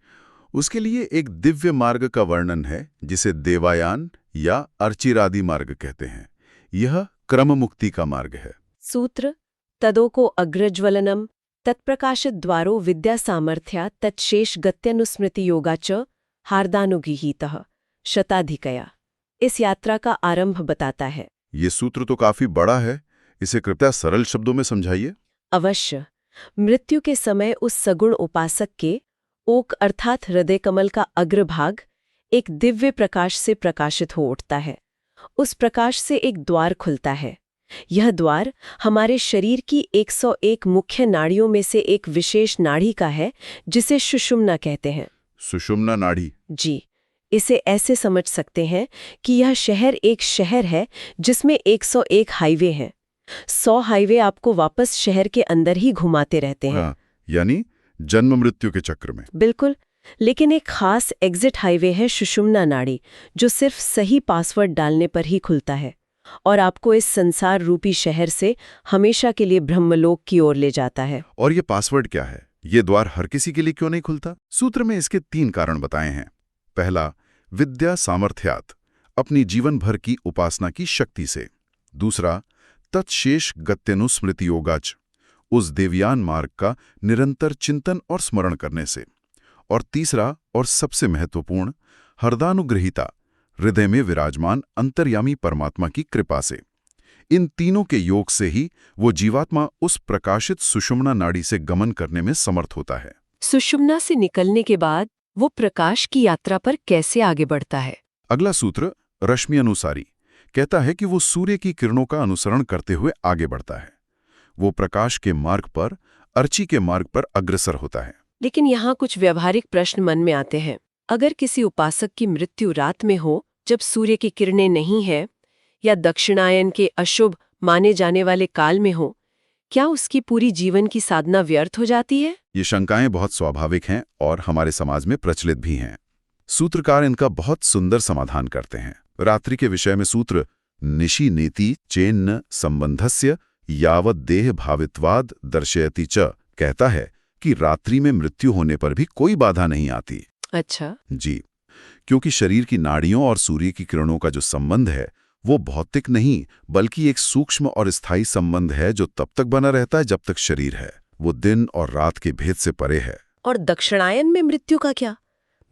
उसके लिए एक दिव्य मार्ग का वर्णन है, जिसे देवायान या अर्चिरादि मार्ग कहते हैं। यह क्रम मुक्ति का मार्ग है। सूत्र तदोको अग्रज्वलनम तत्प्रकाशित द्वारो विद्या सामर्थ्या तत्शेष गत्यनुस्मृति योगा च हार्दानुगृहीतः शताधिकया, इस यात्रा का आरंभ बताता है। ये सूत्र तो काफी बड़ा है, इसे कृपया सरल शब्दों में समझाइए। अवश्य। मृत्यु के समय उस सगुण उपासक के ओक अर्थात हृदय कमल का अग्रभाग एक दिव्य प्रकाश से प्रकाशित हो उठता है। उस प्रकाश से एक द्वार खुलता है। यह द्वार हमारे शरीर की 101 मुख्य नाड़ियों में से एक विशेष नाड़ी का है, जिसे सुषुम्ना कहते हैं। सुषुम्ना नाड़ी? जी, इसे ऐसे समझ सकते हैं कि यह शहर एक शहर है जिसमें 101 हाईवे हैं। 100 हाईवे आपको वापस शहर के अंदर ही घुमाते रहते हैं। हाँ, यानी जन्म मृत्यु के चक्र में। बिल्कुल। लेकिन एक खास एग्जिट हाईवे है सुषुम्ना नाड़ी, जो सिर्फ सही पासवर्ड डालने पर ही खुलता है और आपको इस संसार रूपी शहर से हमेशा के लिए ब्रह्मलोक की ओर ले जाता है। और ये पासवर्ड क्या है? ये द्वार हर किसी के लिए क्यों नहीं खुलता? सूत्र में इसके 3 कारण बताए हैं। पहला, विद्या सामर्थ्यात्, अपनी जीवन भर की उपासना की शक्ति से। दूसरा, तत्शेष गत्यनुस्मृति योगाच, उस देवयान मार्ग का निरंतर चिंतन और स्मरण करने से। और तीसरा और सबसे महत्वपूर्ण, हृदयानुगृहीता, हृदय में विराजमान अंतर्यामी परमात्मा की कृपा से। इन तीनों के योग से ही वो जीवात्मा उस प्रकाशित सुषुम्ना नाड़ी से गमन करने में समर्थ होता है। सुषुम्ना से निकलने के बाद वो प्रकाश की यात्रा पर कैसे आगे बढ़ता है? अगला सूत्र रश्मि अनुसारी कहता है कि वो सूर्य की किरणों का अनुसरण करते हुए आगे बढ़ता है। वो प्रकाश के मार्ग पर, अर्ची के मार्ग पर अग्रसर होता है। लेकिन यहाँ कुछ व्यवहारिक प्रश्न मन में आते हैं। अगर किसी उपासक की मृत्यु रात में हो, जब सूर्य की किरणें नहीं है, या दक्षिणायन के अशुभ माने जाने वाले काल में हो, क्या उसकी पूरी जीवन की साधना व्यर्थ हो जाती है? ये शंकाएं बहुत स्वाभाविक हैं और हमारे समाज में प्रचलित भी हैं। सूत्रकार इनका बहुत सुंदर समाधान करते हैं। रात्रि के विषय में सूत्र निशि नेति चेन्न संबंधस्य यावत देह भावित्वाद दर्शयति च कहता है कि रात्रि में मृत्यु होने पर भी कोई बाधा नहीं आती। अच्छा जी, क्योंकि शरीर की नाड़ियों और सूर्य की किरणों का जो संबंध है वो भौतिक नहीं बल्कि एक सूक्ष्म और स्थायी संबंध है, जो तब तक बना रहता है जब तक शरीर है। वो दिन और रात के भेद से परे है। और दक्षिणायन में मृत्यु का क्या?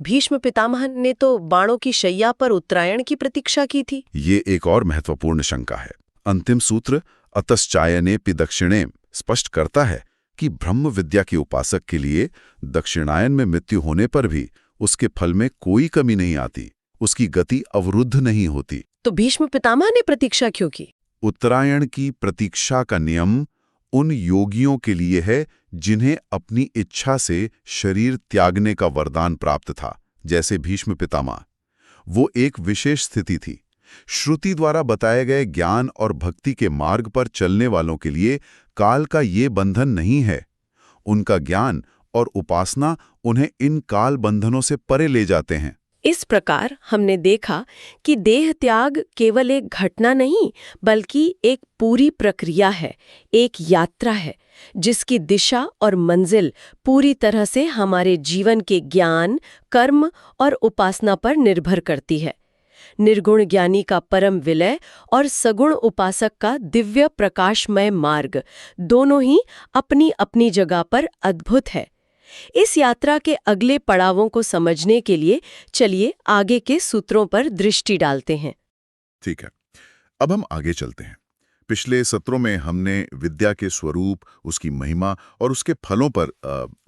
भीष्म पितामह ने तो बाणों की शैया पर उत्तरायण की प्रतीक्षा की थी। ये एक और महत्वपूर्ण शंका है। अंतिम सूत्र अतश्चायनेपि दक्षिणे स्पष्ट करता है कि ब्रह्म विद्या के उपासक के लिए दक्षिणायन में मृत्यु होने पर भी उसके फल में कोई कमी नहीं आती, उसकी गति अवरुद्ध नहीं होती। तो भीष्म पितामह ने प्रतीक्षा क्यों की? उत्तरायण की प्रतीक्षा का नियम उन योगियों के लिए है जिन्हें अपनी इच्छा से शरीर त्यागने का वरदान प्राप्त था, जैसे भीष्म पितामह। वो एक विशेष स्थिति थी। श्रुति द्वारा बताए गए ज्ञान और भक्ति के मार्ग पर चलने वालों के लिए काल का ये बंधन नहीं है। उनका ज्ञान और उपासना उन्हें इन काल बंधनों से परे ले जाते हैं। इस प्रकार हमने देखा कि देह त्याग केवल एक घटना नहीं, बल्कि एक पूरी प्रक्रिया है, एक यात्रा है, जिसकी दिशा और मंजिल पूरी तरह से हमारे जीवन के ज्ञान, कर्म और उपासना पर निर्भर करती है। निर्गुण ज्ञानी का परम विलय और सगुण उपासक का दिव्य प्रकाशमय मार्ग, दोनों ही अपनी अपनी जगह पर अद्भुत है। इस यात्रा के अगले पड़ावों को समझने के लिए चलिए आगे के सूत्रों पर दृष्टि डालते हैं। ठीक है, अब हम आगे चलते हैं। पिछले सत्रों में हमने विद्या के स्वरूप, उसकी महिमा और उसके फलों पर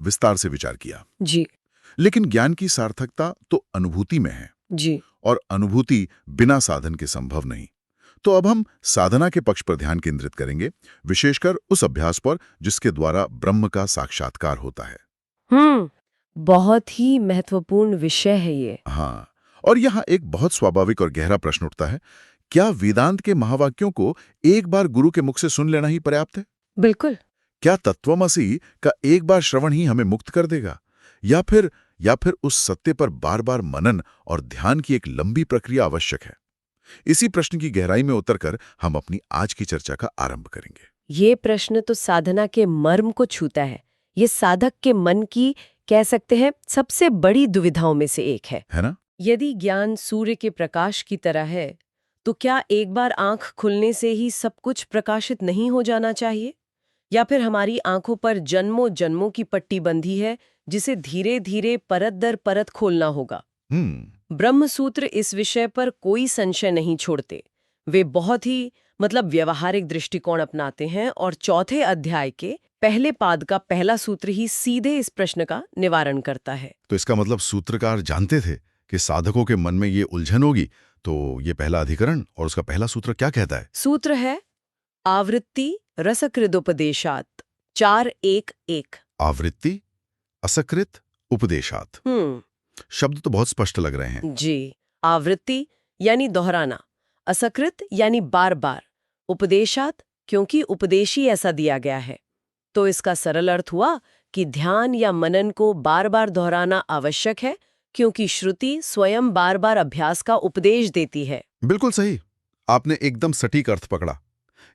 विस्तार से विचार किया। जी लेकिन ज्ञान की सार्थकता तो अनुभूति में है, जी और अनुभूति बिना साधन के संभव नहीं। तो अब हम साधना के पक्ष पर ध्यान केंद्रित करेंगे, विशेषकर उस अभ्यास पर जिसके द्वारा ब्रह्म का साक्षात्कार होता है। बहुत ही महत्वपूर्ण विषय है ये। हाँ, और यहाँ एक बहुत स्वाभाविक और गहरा प्रश्न उठता है, क्या वेदांत के महावाक्यों को एक बार गुरु के मुख से सुन लेना ही पर्याप्त है? बिल्कुल। क्या तत्वमसि का एक बार श्रवण ही हमें मुक्त कर देगा, या फिर उस सत्य पर बार बार मनन और ध्यान की एक लंबी प्रक्रिया आवश्यक है? इसी प्रश्न की गहराई में उतरकर हम अपनी आज की चर्चा का आरंभ करेंगे। ये प्रश्न तो साधना के मर्म को छूता है। ये साधक के मन की, कह सकते हैं, सबसे बड़ी दुविधाओं में से एक है ना? यदि ज्ञान सूर्य के प्रकाश की तरह है, तो क्या एक बार आंख खुलने से ही सब कुछ प्रकाशित नहीं हो जाना चाहिए? या फिर हमारी आंखों पर जन्मों जन्मों की पट्टी बंधी है, जिसे धीरे धीरे परत दर परत खोलना होगा? ब्रह्मसूत्र इस विषय पर कोई संशय नहीं छोड़ते। वे बहुत ही व्यवहारिक दृष्टिकोण अपनाते हैं और चौथे अध्याय के पहले पाद का पहला सूत्र ही सीधे इस प्रश्न का निवारण करता है। तो इसका मतलब सूत्रकार जानते थे कि साधकों के मन में ये उलझन होगी, तो ये पहला अधिकरण और उसका पहला सूत्र क्या कहता है? सूत्र है आवृत्ति रसकृदोपदेशात 4:1:1। आवृत्ति असकृत उपदेशात। शब्द तो बहुत स्पष्ट लग रहे हैं। जी, आवृत्ति यानी दोहराना, असकृत यानी बार बार, उपदेशात क्योंकि उपदेश ही ऐसा दिया गया है। तो इसका सरल अर्थ हुआ कि ध्यान या मनन को बार बार दोहराना आवश्यक है, क्योंकि श्रुति स्वयं बार बार अभ्यास का उपदेश देती है। बिल्कुल सही, आपने एकदम सटीक अर्थ पकड़ा।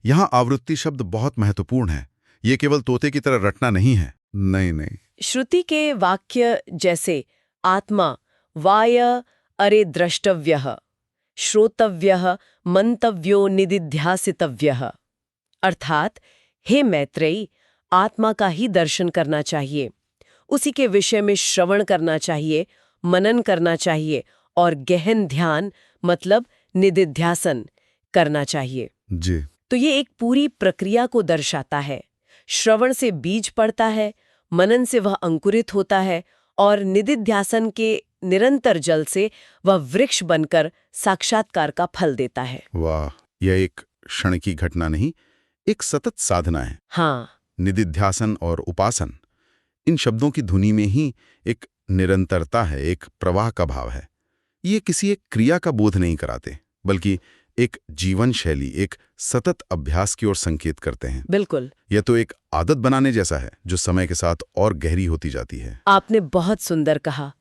यहाँ आवृत्ति शब्द बहुत महत्वपूर्ण है। ये केवल तोते की तरह रटना नहीं है। नहीं। श्रुति के वाक्य जैसे आत्मा वाय अरे द्रष्टव्यः, श्रोतव्यः, मंतव्यो निदिध्यासितव्यः, अर्थात हे मैत्रेयी, आत्मा का ही दर्शन करना चाहिए, उसी के विषय में श्रवण करना चाहिए, मनन करना चाहिए और गहन ध्यान निदिध्यासन करना चाहिए। जी। तो ये एक पूरी प्रक्रिया को दर्शाता है। श्रवण से बीज पड़ता है, मनन से वह अंकुरित होता है और निदिध्यासन के निरंतर जल से वह वृक्ष बनकर साक्षात्कार का फल देता है। वाह, यह एक क्षण की घटना नहीं, एक सतत साधना है। हाँ, निदिध्यासन और उपासन, इन शब्दों की धुनी में ही एक निरंतरता है, एक प्रवाह का भाव है। ये किसी एक क्रिया का बोध नहीं कराते, बल्कि एक जीवन शैली, एक सतत अभ्यास की ओर संकेत करते हैं। बिल्कुल। यह तो एक आदत बनाने जैसा है, जो समय के साथ और गहरी होती जाती है। आपने बहुत सुंदर कहा।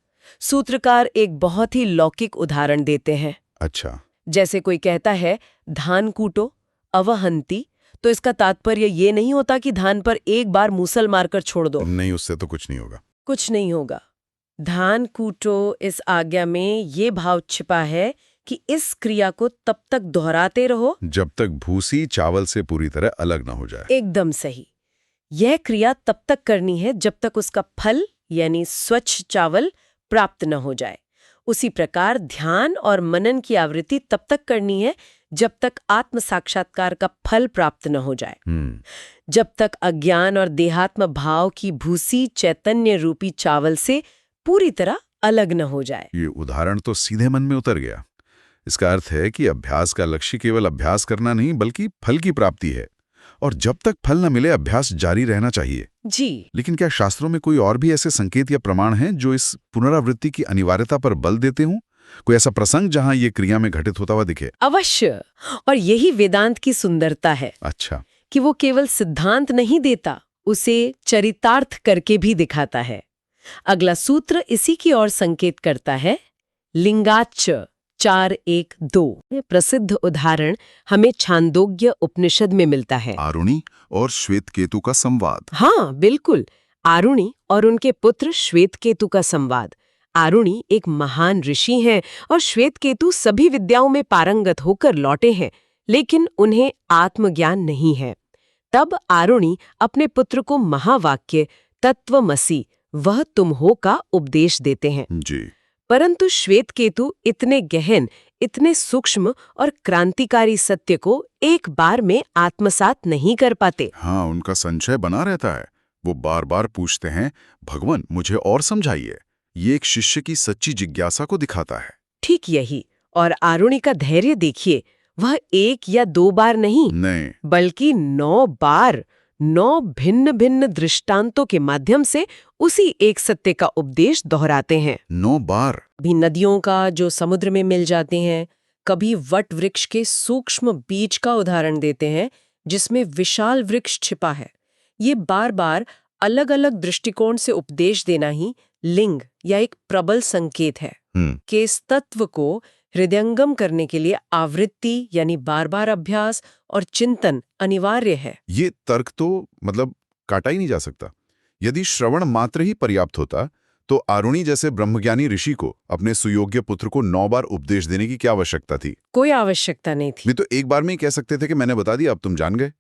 सूत्रकार एक बहुत ही लौकिक उदाहरण देते हैं। अच्छा। जैसे कोई कहता है धान कूटो अवहंती, तो इसका तात्पर्य ये नहीं होता कि धान पर एक बार मूसल मारकर छोड़ दो। नहीं, उससे तो कुछ नहीं होगा। कुछ नहीं होगा। धान कूटो इस आज्ञा में ये भाव छिपा है कि इस क्रिया को तब तक दोहराते रहो जब तक भूसी चावल से पूरी तरह अलग ना हो जाए। एकदम सही। यह क्रिया तब तक करनी है जब तक उसका फल यानी स्वच्छ चावल प्राप्त न हो जाए। उसी प्रकार ध्यान और मनन की आवृत्ति तब तक करनी है जब तक आत्म साक्षात्कार का फल प्राप्त न हो जाए, जब तक अज्ञान और देहात्म भाव की भूसी चैतन्य रूपी चावल से पूरी तरह अलग न हो जाए। ये उदाहरण तो सीधे मन में उतर गया। इसका अर्थ है कि अभ्यास का लक्ष्य केवल अभ्यास करना नहीं बल्कि फल की प्राप्ति है, और जब तक फल न मिले अभ्यास जारी रहना चाहिए। जी। लेकिन क्या शास्त्रों में कोई और भी ऐसे संकेत या प्रमाण हैं जो इस पुनरावृत्ति की अनिवार्यता पर बल देते हों? कोई ऐसा प्रसंग जहां ये क्रिया में घटित होता हुआ दिखे? अवश्य, और यही वेदांत की सुंदरता है। अच्छा। कि वो केवल सिद्धांत नहीं देता, उसे चरितार्थ करके भी दिखाता है। अगला सूत्र इसी की ओर संकेत करता है। लिंगाच्च 4:1-2 प्रसिद्ध उदाहरण हमें छांदोग्य उपनिषद में मिलता है। आरुणि और श्वेतकेतु का संवाद। हाँ बिल्कुल, आरुणि और उनके पुत्र श्वेतकेतु का संवाद। आरुणि एक महान ऋषि हैं और श्वेतकेतु सभी विद्याओं में पारंगत होकर लौटे हैं, लेकिन उन्हें आत्मज्ञान नहीं है। तब आरुणि अपने पुत्र को महावाक्य तत्वमसि, वह तुम हो, का उपदेश देते हैं। जी। परंतु श्वेतकेतु इतने गहन, इतने सूक्ष्म और क्रांतिकारी सत्य को एक बार में आत्मसात नहीं कर पाते। हाँ, उनका संशय बना रहता है। वो बार बार पूछते हैं, भगवान मुझे और समझाइए। ये एक शिष्य की सच्ची जिज्ञासा को दिखाता है। ठीक यही। और आरुणि का धैर्य देखिए, वह 1 या 2 बार नहीं, बल्कि 9 बार 9 भिन्न भिन्न दृष्टांतों के माध्यम से उसी एक सत्य का उपदेश दोहराते हैं। 9 बार। भी नदियों का जो समुद्र में मिल जाते हैं, कभी वट वृक्ष के सूक्ष्म बीज का उदाहरण देते हैं जिसमें विशाल वृक्ष छिपा है। ये बार बार अलग अलग दृष्टिकोण से उपदेश देना ही लिंग या एक प्रबल संकेत है कि इस तत्व को हृदयंगम करने के लिए आवृत्ति यानी बार बार अभ्यास और चिंतन अनिवार्य है। ये तर्क तो मतलब काटा ही नहीं जा सकता। यदि श्रवण मात्र ही पर्याप्त होता तो आरुणि जैसे ब्रह्मज्ञानी ऋषि को अपने सुयोग्य पुत्र को 9 बार उपदेश देने की क्या आवश्यकता थी? कोई आवश्यकता नहीं थी। वे तो एक बार में ही कह सकते थे कि मैंने बता दिया, अब तुम जान गए।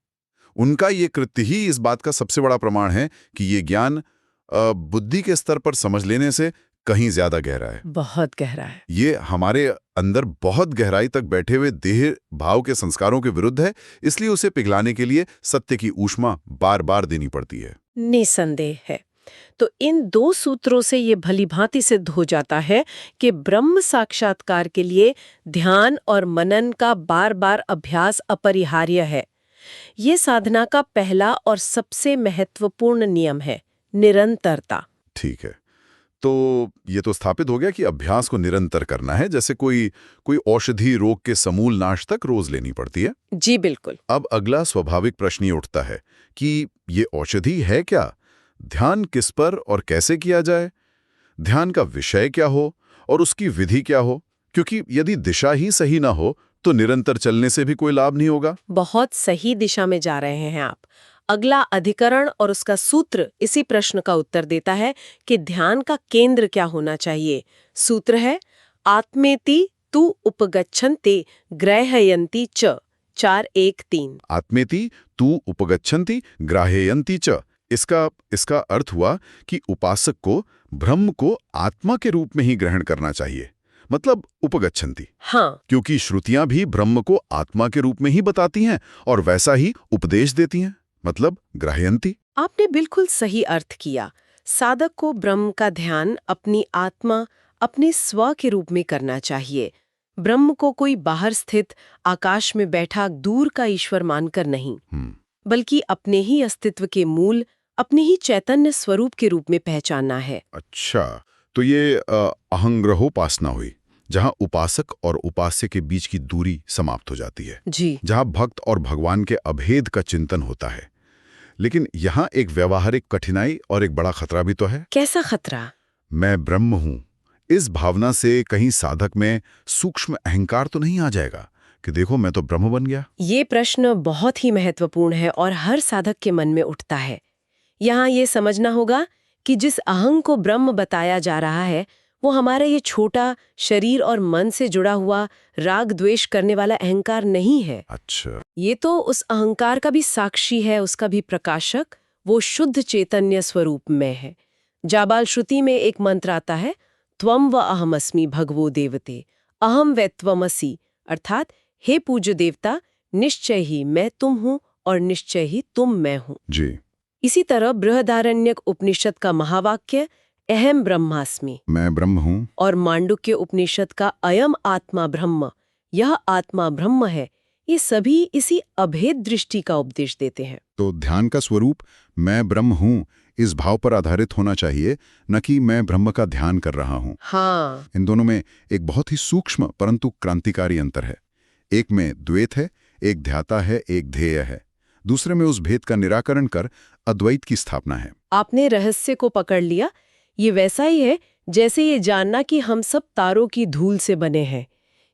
उनका ये कृत्य ही इस बात का सबसे बड़ा प्रमाण है कि ये ज्ञान बुद्धि के स्तर पर समझ लेने से कहीं ज्यादा गहरा है। बहुत गहरा है। ये हमारे अंदर बहुत गहराई तक बैठे हुए देह भाव के संस्कारों के विरुद्ध है, इसलिए उसे पिघलाने के लिए सत्य की ऊष्मा बार बार देनी पड़ती है। निसंदेह है। तो इन 2 सूत्रों से ये भलीभांति सिद्ध हो जाता है कि ब्रह्म साक्षात्कार के लिए ध्यान और मनन का बार बार अभ्यास अपरिहार्य है। ये साधना का पहला और सबसे महत्वपूर्ण नियम है, निरंतरता। ठीक है, तो ये तो स्थापित हो गया कि अभ्यास को निरंतर करना है, जैसे कोई औषधि रोग के समूल नाश तक रोज लेनी पड़ती है। जी बिल्कुल। अब अगला स्वाभाविक प्रश्न ये उठता है कि ये औषधि है क्या? ध्यान किस पर और कैसे किया जाए? ध्यान का विषय क्या हो और उसकी विधि क्या हो? क्योंकि यदि दिशा ही सही ना हो तो निरंतर चलने से भी कोई लाभ नहीं होगा। बहुत सही दिशा में जा रहे हैं आप। अगला अधिकरण और उसका सूत्र इसी प्रश्न का उत्तर देता है कि ध्यान का केंद्र क्या होना चाहिए। सूत्र है आत्मेति तु उपगच्छन्ति ग्राह्यन्ति च 4:1-3। आत्मेति तु उपगच्छन्ति ग्राह्यन्ति च। इसका अर्थ हुआ कि उपासक को ब्रह्म को आत्मा के रूप में ही ग्रहण करना चाहिए, मतलब उपगच्छन्ति। हाँ, क्योंकि श्रुतियां भी ब्रह्म को आत्मा के रूप में ही बताती हैं और वैसा ही उपदेश देती हैं, मतलब ग्राह्यन्ति। आपने बिल्कुल सही अर्थ किया। साधक को ब्रह्म का ध्यान अपनी आत्मा, अपने स्व के रूप में करना चाहिए। ब्रह्म को कोई बाहर स्थित आकाश में बैठा दूर का ईश्वर मानकर नहीं, बल्कि अपने ही अस्तित्व के मूल, अपने ही चैतन्य स्वरूप के रूप में पहचानना है। अच्छा, तो ये अहंग्रहोपासना हुई, जहां उपासक और उपास्य के बीच की दूरी समाप्त हो जाती है। जी। जहां भक्त और भगवान के अभेद का चिंतन होता है। लेकिन यहाँ एक व्यावहारिक कठिनाई और एक बड़ा खतरा भी तो है। कैसा खतरा? मैं ब्रह्म हूँ, इस भावना से कहीं साधक में सूक्ष्म अहंकार तो नहीं आ जाएगा कि देखो मैं तो ब्रह्म बन गया? ये प्रश्न बहुत ही महत्वपूर्ण है और हर साधक के मन में उठता है। यहाँ ये समझना होगा कि जिस अहं को ब्रह्म बताया जा रहा है वो हमारा ये छोटा शरीर और मन से जुड़ा हुआ राग द्वेष करने वाला अहंकार नहीं है। अच्छा। ये तो उस अहंकार का भी साक्षी है, उसका भी प्रकाशक, वो शुद्ध चैतन्य स्वरूप में है, जाबाल श्रुति में एक मंत्र आता है, त्वम व अहमस्मि भगवो देवते, अहम व त्वमसि, अर्थात हे पूज्य देवता, निश्चय ही मैं तुम हूँ और निश्चय ही तुम मैं हूँ। जी, इसी तरह बृहदारण्यक उपनिषद का महावाक्य अहम ब्रह्मास्मि मैं ब्रह्म हूँ। और मांडुक्य उपनिषद का अयम आत्मा ब्रह्म, यह आत्मा ब्रह्म है, ये सभी इसी अभेद दृष्टि का उपदेश देते हैं। तो ध्यान का स्वरूप मैं ब्रह्म हूँ इस भाव पर आधारित होना चाहिए, न कि मैं ब्रह्म का ध्यान कर रहा हूँ। हाँ, इन दोनों में एक बहुत ही सूक्ष्म परंतु क्रांतिकारी अंतर है। एक में द्वैत है, एक ध्याता है, एक ध्येय है। दूसरे में उस भेद का निराकरण कर अद्वैत की स्थापना है। आपने रहस्य को पकड़ लिया। ये वैसा ही है जैसे ये जानना कि हम सब तारों की धूल से बने हैं।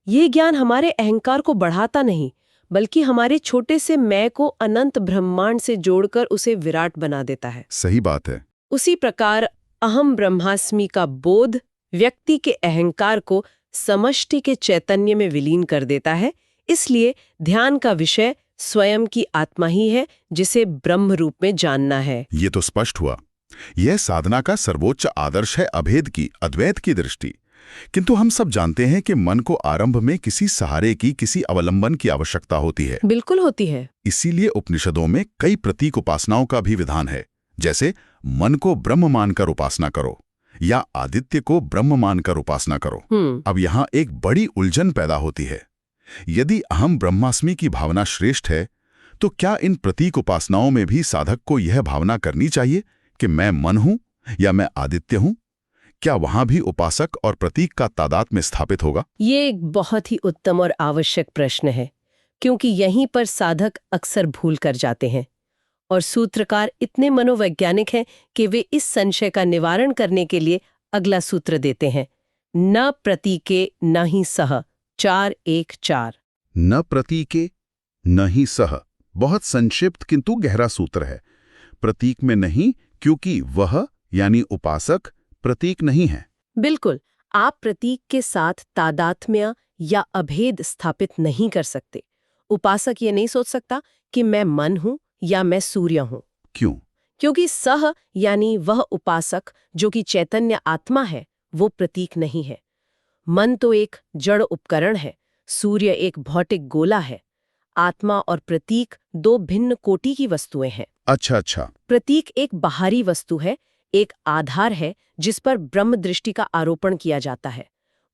ये ज्ञान हमारे अहंकार को बढ़ाता नहीं, बल्कि हमारे छोटे से मैं को अनंत ब्रह्मांड से जोड़कर उसे विराट बना देता है। सही बात है। उसी प्रकार अहम ब्रह्मास्मि का बोध व्यक्ति के अहंकार को समष्टि के चैतन्य में विलीन कर देता है। इसलिए ध्यान का विषय स्वयं की आत्मा ही है, जिसे ब्रह्म रूप में जानना है। ये तो स्पष्ट हुआ। यह साधना का सर्वोच्च आदर्श है, अभेद की, अद्वैत की दृष्टि। किंतु हम सब जानते हैं कि मन को आरंभ में किसी सहारे की, किसी अवलंबन की आवश्यकता होती है। बिल्कुल होती है। इसीलिए उपनिषदों में कई प्रतीक उपासनाओं का भी विधान है, जैसे मन को ब्रह्म मानकर उपासना करो या आदित्य को ब्रह्म मानकर उपासना करो। अब यहाँ एक बड़ी उलझन पैदा होती है। यदि अहम ब्रह्मास्मि की भावना श्रेष्ठ है, तो क्या इन प्रतीक उपासनाओं में भी साधक को यह भावना करनी चाहिए कि मैं मन हूं या मैं आदित्य हूं? क्या वहां भी उपासक और प्रतीक का तादात्म्य स्थापित होगा? ये एक बहुत ही उत्तम और आवश्यक प्रश्न है, क्योंकि यहीं पर साधक अक्सर भूल कर जाते हैं। और सूत्रकार इतने मनोवैज्ञानिक हैं कि वे इस संशय का निवारण करने के लिए अगला सूत्र देते हैं, न प्रतीके न ही सह 4:1-4। न प्रतीके न ही सह, बहुत संक्षिप्त किंतु गहरा सूत्र है। प्रतीक में नहीं, क्योंकि वह यानी उपासक प्रतीक नहीं है। बिल्कुल, आप प्रतीक के साथ तादात्म्य या अभेद स्थापित नहीं कर सकते। उपासक ये नहीं सोच सकता कि मैं मन हूं या मैं सूर्य हूं। क्यों? क्योंकि सह यानी वह उपासक जो कि चैतन्य आत्मा है, वो प्रतीक नहीं है। मन तो एक जड़ उपकरण है, सूर्य एक भौतिक गोला है। आत्मा और प्रतीक दो भिन्न कोटि की वस्तुएं हैं। अच्छा। प्रतीक एक बाहरी वस्तु है, एक आधार है जिस पर ब्रह्म दृष्टि का आरोपण किया जाता है।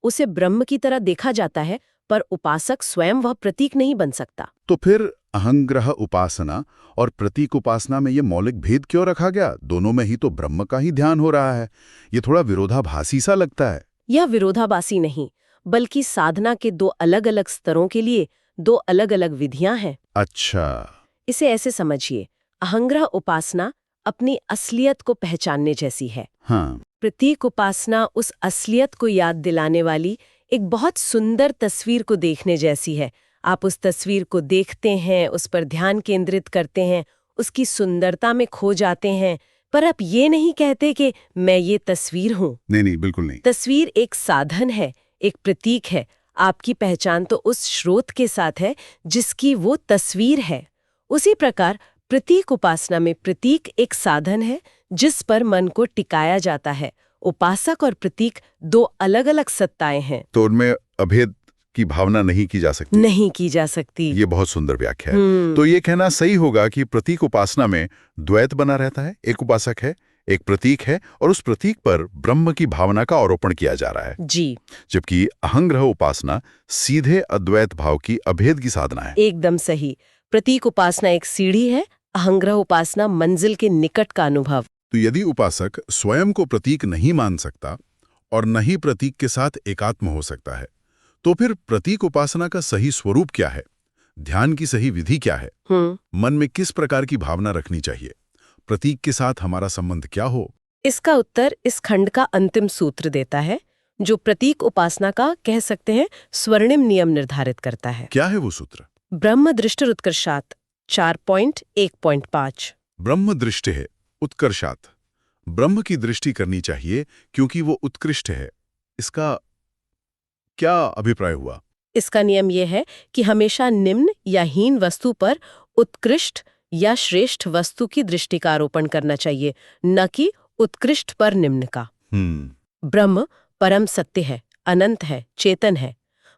उसे ब्रह्म की तरह देखा जाता है, पर उपासक स्वयं वह प्रतीक नहीं बन सकता। तो फिर अहंग्रह उपासना और प्रतीक उपासना में ये मौलिक भेद क्यों रखा गया? दोनों में ही तो ब्रह्म का ही ध्यान हो रहा है। ये थोड़ा विरोधाभासी सा लगता है। यह विरोधाभासी नहीं, बल्कि साधना के दो अलग-अलग स्तरों के लिए दो अलग-अलग विधियां हैं। अच्छा। इसे ऐसे समझिए, अहंग्रह उपासना अपनी असलियत को पहचानने जैसी है। हाँ। प्रतीक उपासना उस असलियत को याद दिलाने वाली एक बहुत सुंदर तस्वीर को देखने जैसी है। आप उस तस्वीर को देखते हैं, उस पर ध्यान केंद्रित करते हैं, उसकी सुंदरता में खो जाते हैं, पर आप ये नहीं कहते कि मैं ये तस्वीर हूँ। नहीं, बिल्कुल नहीं। तस्वीर एक साधन है, एक प्रतीक है। आपकी पहचान तो उस स्रोत के साथ है जिसकी वो तस्वीर है। उसी प्रकार प्रतीक उपासना में प्रतीक एक साधन है जिस पर मन को टिकाया जाता है। उपासक और प्रतीक दो अलग-अलग सत्ताएं हैं। तो उनमें अभेद की भावना नहीं की जा सकती? नहीं की जा सकती। ये बहुत सुंदर व्याख्या है। तो ये कहना सही होगा कि प्रतीक उपासना में द्वैत बना रहता है, एक उपासक है, एक प्रतीक है और उस प्रतीक पर ब्रह्म की भावना का आरोपण किया जा रहा है। जी। जबकि अहंग्रह उपासना सीधे अद्वैत भाव की अभेद की साधना है। एकदम सही। प्रतीक उपासना एक सीढ़ी है, अहंग्रह उपासना मंजिल के निकट का अनुभव। तो यदि उपासक स्वयं को प्रतीक नहीं मान सकता और न ही प्रतीक के साथ एकात्म हो सकता है, तो फिर प्रतीक उपासना का सही स्वरूप क्या है? ध्यान की सही विधि क्या है? मन में किस प्रकार की भावना रखनी चाहिए? प्रतीक के साथ हमारा संबंध क्या हो? इसका उत्तर इस खंड का अंतिम सूत्र देता है, जो प्रतीक उपासना का कह सकते हैं स्वर्णिम नियम निर्धारित करता है। क्या है वो सूत्र? ब्रह्म दृष्टिरुत्कर्षात् 4.1.5। ब्रह्म दृष्टि है उत्कर्षात्। ब्रह्म की दृष्टि करनी चाहिए क्योंकि वो उत्कृष्ट है। इसका क्या अभिप्राय हुआ? इसका नियम यह है कि हमेशा निम्न या हीन वस्तु पर उत्कृष्ट या श्रेष्ठ वस्तु की दृष्टि का आरोपण करना चाहिए, न कि उत्कृष्ट पर निम्न का। ब्रह्म परम सत्य है, अनंत है, चेतन है।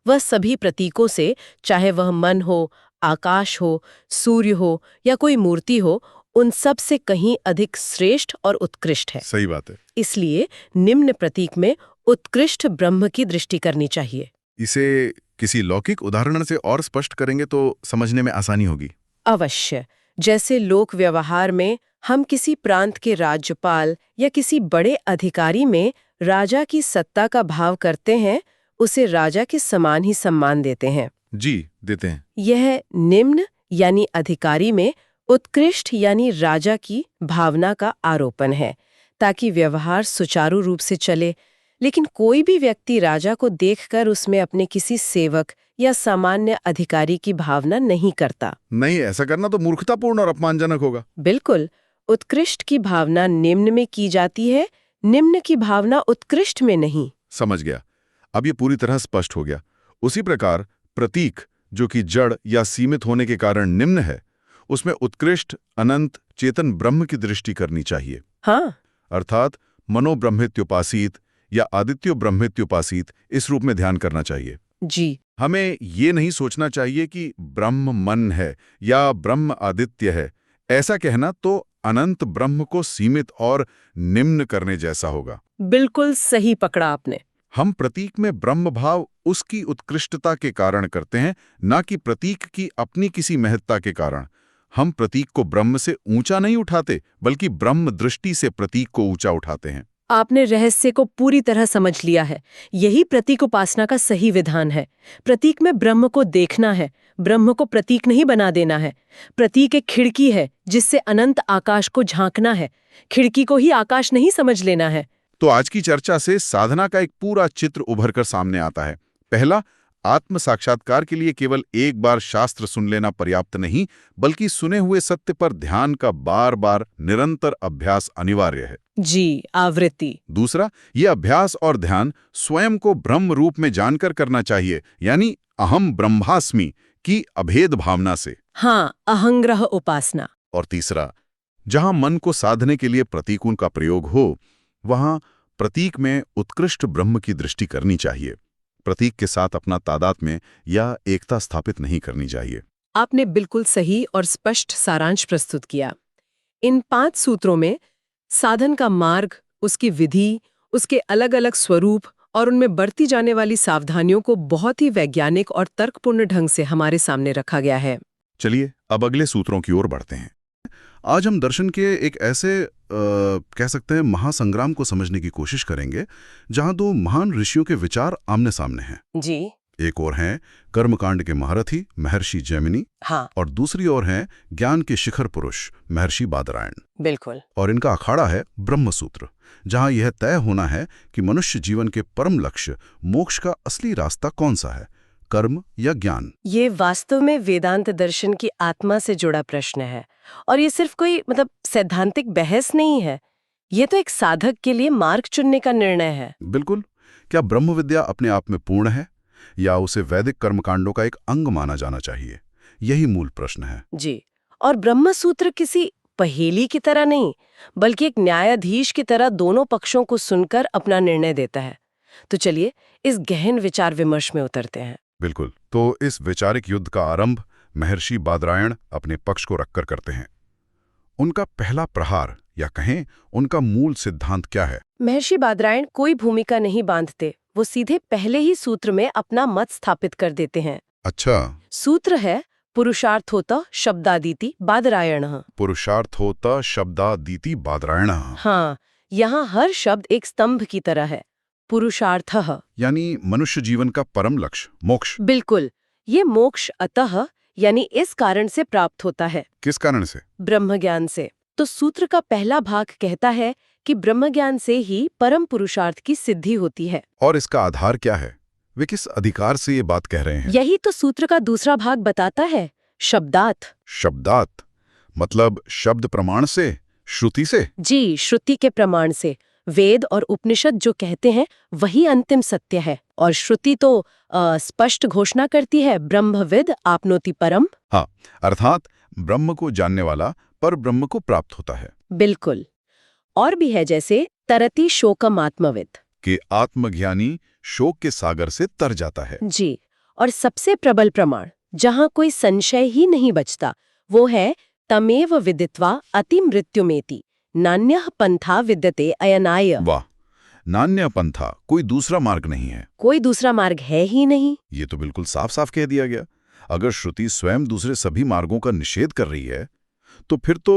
वह सभी प्रतीकों से, चाहे वह मन हो, आकाश हो, सूर्य हो या कोई मूर्ति हो, उन सब से कहीं अधिक श्रेष्ठ और उत्कृष्ट है। सही बात है। इसलिए निम्न प्रतीक में उत्कृष्ट ब्रह्म की दृष्टि करनी चाहिए। इसे किसी लौकिक उदाहरण से और स्पष्ट करेंगे तो समझने में आसानी होगी। अवश्य। जैसे लोक व्यवहार में हम किसी प्रांत के राज्यपाल या किसी बड़े अधिकारी में राजा की सत्ता का भाव करते हैं, उसे राजा के समान ही सम्मान देते हैं। जी, देते हैं। यह निम्न यानी अधिकारी में उत्कृष्ट यानी राजा की भावना का आरोपण है, ताकि व्यवहार सुचारू रूप से चले। लेकिन कोई भी व्यक्ति राजा को देखकर उसमें अपने किसी सेवक या सामान्य अधिकारी की भावना नहीं करता। नहीं, ऐसा करना तो मूर्खतापूर्ण और अपमानजनक होगा। बिल्कुल। उत्कृष्ट की भावना निम्न में की जाती है, निम्न की भावना उत्कृष्ट में नहीं। समझ गया। अब ये पूरी तरह स्पष्ट हो गया। उसी प्रकार प्रतीक, जो कि जड़ या सीमित होने के कारण निम्न है, उसमें उत्कृष्ट, अनंत, चेतन ब्रह्म की दृष्टि करनी चाहिए। हाँ, अर्थात मनोब्रह्मित्युपासीत या आदित्यो ब्रह्मित्युपासीत, इस रूप में ध्यान करना चाहिए। जी। हमें ये नहीं सोचना चाहिए कि ब्रह्म मन है या ब्रह्म आदित्य है। ऐसा कहना तो अनंत ब्रह्म को सीमित और निम्न करने जैसा होगा। बिल्कुल सही पकड़ा आपने। हम प्रतीक में ब्रह्म भाव उसकी उत्कृष्टता के कारण करते हैं, ना कि प्रतीक की अपनी किसी महत्ता के कारण। हम प्रतीक को ब्रह्म से ऊंचा नहीं उठाते, बल्कि ब्रह्म दृष्टि से प्रतीक को ऊंचा उठाते हैं। आपने रहस्य को पूरी तरह समझ लिया है। यही प्रतीक उपासना का सही विधान है। प्रतीक में ब्रह्म को देखना है, ब्रह्म को प्रतीक नहीं बना देना है। प्रतीक एक खिड़की है जिससे अनंत आकाश को झांकना है, खिड़की को ही आकाश नहीं समझ लेना है। तो आज की चर्चा से साधना का एक पूरा चित्र उभर कर सामने आता है। पहला, आत्म साक्षात्कार के लिए केवल एक बार शास्त्र सुन लेना पर्याप्त नहीं, बल्कि सुने हुए सत्य पर ध्यान का बार बार निरंतर अभ्यास अनिवार्य है। जी, आवृत्ति। दूसरा, ये अभ्यास और ध्यान स्वयं को ब्रह्म रूप में जानकर करना चाहिए, यानी अहम ब्रह्मास्मि की अभेद भावना से। हाँ, अहंग्रह उपासना। और तीसरा, जहां मन को साधने के लिए प्रतीकों का प्रयोग हो, वहां प्रतीक में उत्कृष्ट ब्रह्म की दृष्टि करनी चाहिए। प्रतीक के साथ अपना तादात्म्य या एकता स्थापित नहीं करनी चाहिए। आपने बिल्कुल सही और स्पष्ट सारांश प्रस्तुत किया। इन 5 सूत्रों में साधन का मार्ग, उसकी विधि, उसके अलग अलग स्वरूप और उनमें बरती जाने वाली सावधानियों को बहुत ही वैज्ञानिक और तर्कपूर्ण ढंग से हमारे सामने रखा गया है। चलिए अब अगले सूत्रों की ओर बढ़ते हैं। आज हम दर्शन के एक ऐसे कह सकते हैं महासंग्राम को समझने की कोशिश करेंगे जहां 2 महान ऋषियों के विचार आमने सामने हैं। जी। एक ओर हैं कर्मकांड के महारथी महर्षि जैमिनी, हाँ, और दूसरी ओर हैं ज्ञान के शिखर पुरुष महर्षि बादरायण। बिल्कुल। और इनका अखाड़ा है ब्रह्मसूत्र, जहां यह तय होना है कि मनुष्य जीवन के परम लक्ष्य मोक्ष का असली रास्ता कौन सा है, कर्म या ज्ञान। ये वास्तव में वेदांत दर्शन की आत्मा से जुड़ा प्रश्न है, और ये सिर्फ कोई सैद्धांतिक बहस नहीं है। ये तो एक साधक के लिए मार्ग चुनने का निर्णय है। बिल्कुल। क्या ब्रह्म विद्या अपने आप में पूर्ण है या उसे वैदिक कर्मकांडों का एक अंग माना जाना चाहिए? यही मूल प्रश्न है। जी। और ब्रह्मसूत्र किसी पहेली की तरह नहीं, बल्कि एक न्यायाधीश की तरह दोनों पक्षों को सुनकर अपना निर्णय देता है। तो चलिए इस गहन विचार विमर्श में उतरते हैं। बिल्कुल। तो इस वैचारिक युद्ध का आरंभ महर्षि बादरायण अपने पक्ष को रखकर करते हैं। उनका पहला प्रहार या कहें उनका मूल सिद्धांत क्या है? महर्षि बादरायण कोई भूमिका नहीं बांधते, वो सीधे पहले ही सूत्र में अपना मत स्थापित कर देते हैं। अच्छा। सूत्र है पुरुषार्थोत शब्दादिति बादरायणः। पुरुषार्थोत शब्दादिति बादरायणः। हाँ, यहाँ हर शब्द एक स्तंभ की तरह है। पुरुषार्थः यानी मनुष्य जीवन का परम लक्ष्य मोक्ष। बिल्कुल। ये मोक्ष अतः यानी इस कारण से प्राप्त होता है। किस कारण से? ब्रह्म ज्ञान से। तो सूत्र का पहला भाग कहता है कि ब्रह्म ज्ञान से ही परम पुरुषार्थ की सिद्धि होती है। और इसका आधार क्या है? वे किस अधिकार से ये बात कह रहे हैं? यही तो सूत्र का दूसरा भाग बताता है, शब्दात। शब्दात मतलब शब्द प्रमाण से, श्रुति से? जी, श्रुति के प्रमाण से। वेद और उपनिषद जो कहते हैं वही अंतिम सत्य है, और श्रुति तो स्पष्ट घोषणा करती है ब्रह्मविद आपनोति परम। हाँ, अर्थात ब्रह्म को जानने वाला पर ब्रह्म को प्राप्त होता है। बिल्कुल। और भी है, जैसे तरति शोकम आत्मवित्। कि आत्मज्ञानी शोक के सागर से तर जाता है। जी, और सबसे प्रबल प्रमाण, जहां कोई संशय ही नहीं बचता, वो है तमेव विदित्वा अति मृत्युमेति नान्यः पंथा विद्यते अयनाय। वाह, नान्य पंथा, कोई दूसरा मार्ग नहीं है। कोई दूसरा मार्ग है ही नहीं। ये तो बिल्कुल साफ साफ कह दिया गया। अगर श्रुति स्वयं दूसरे सभी मार्गों का निषेध कर रही है तो फिर तो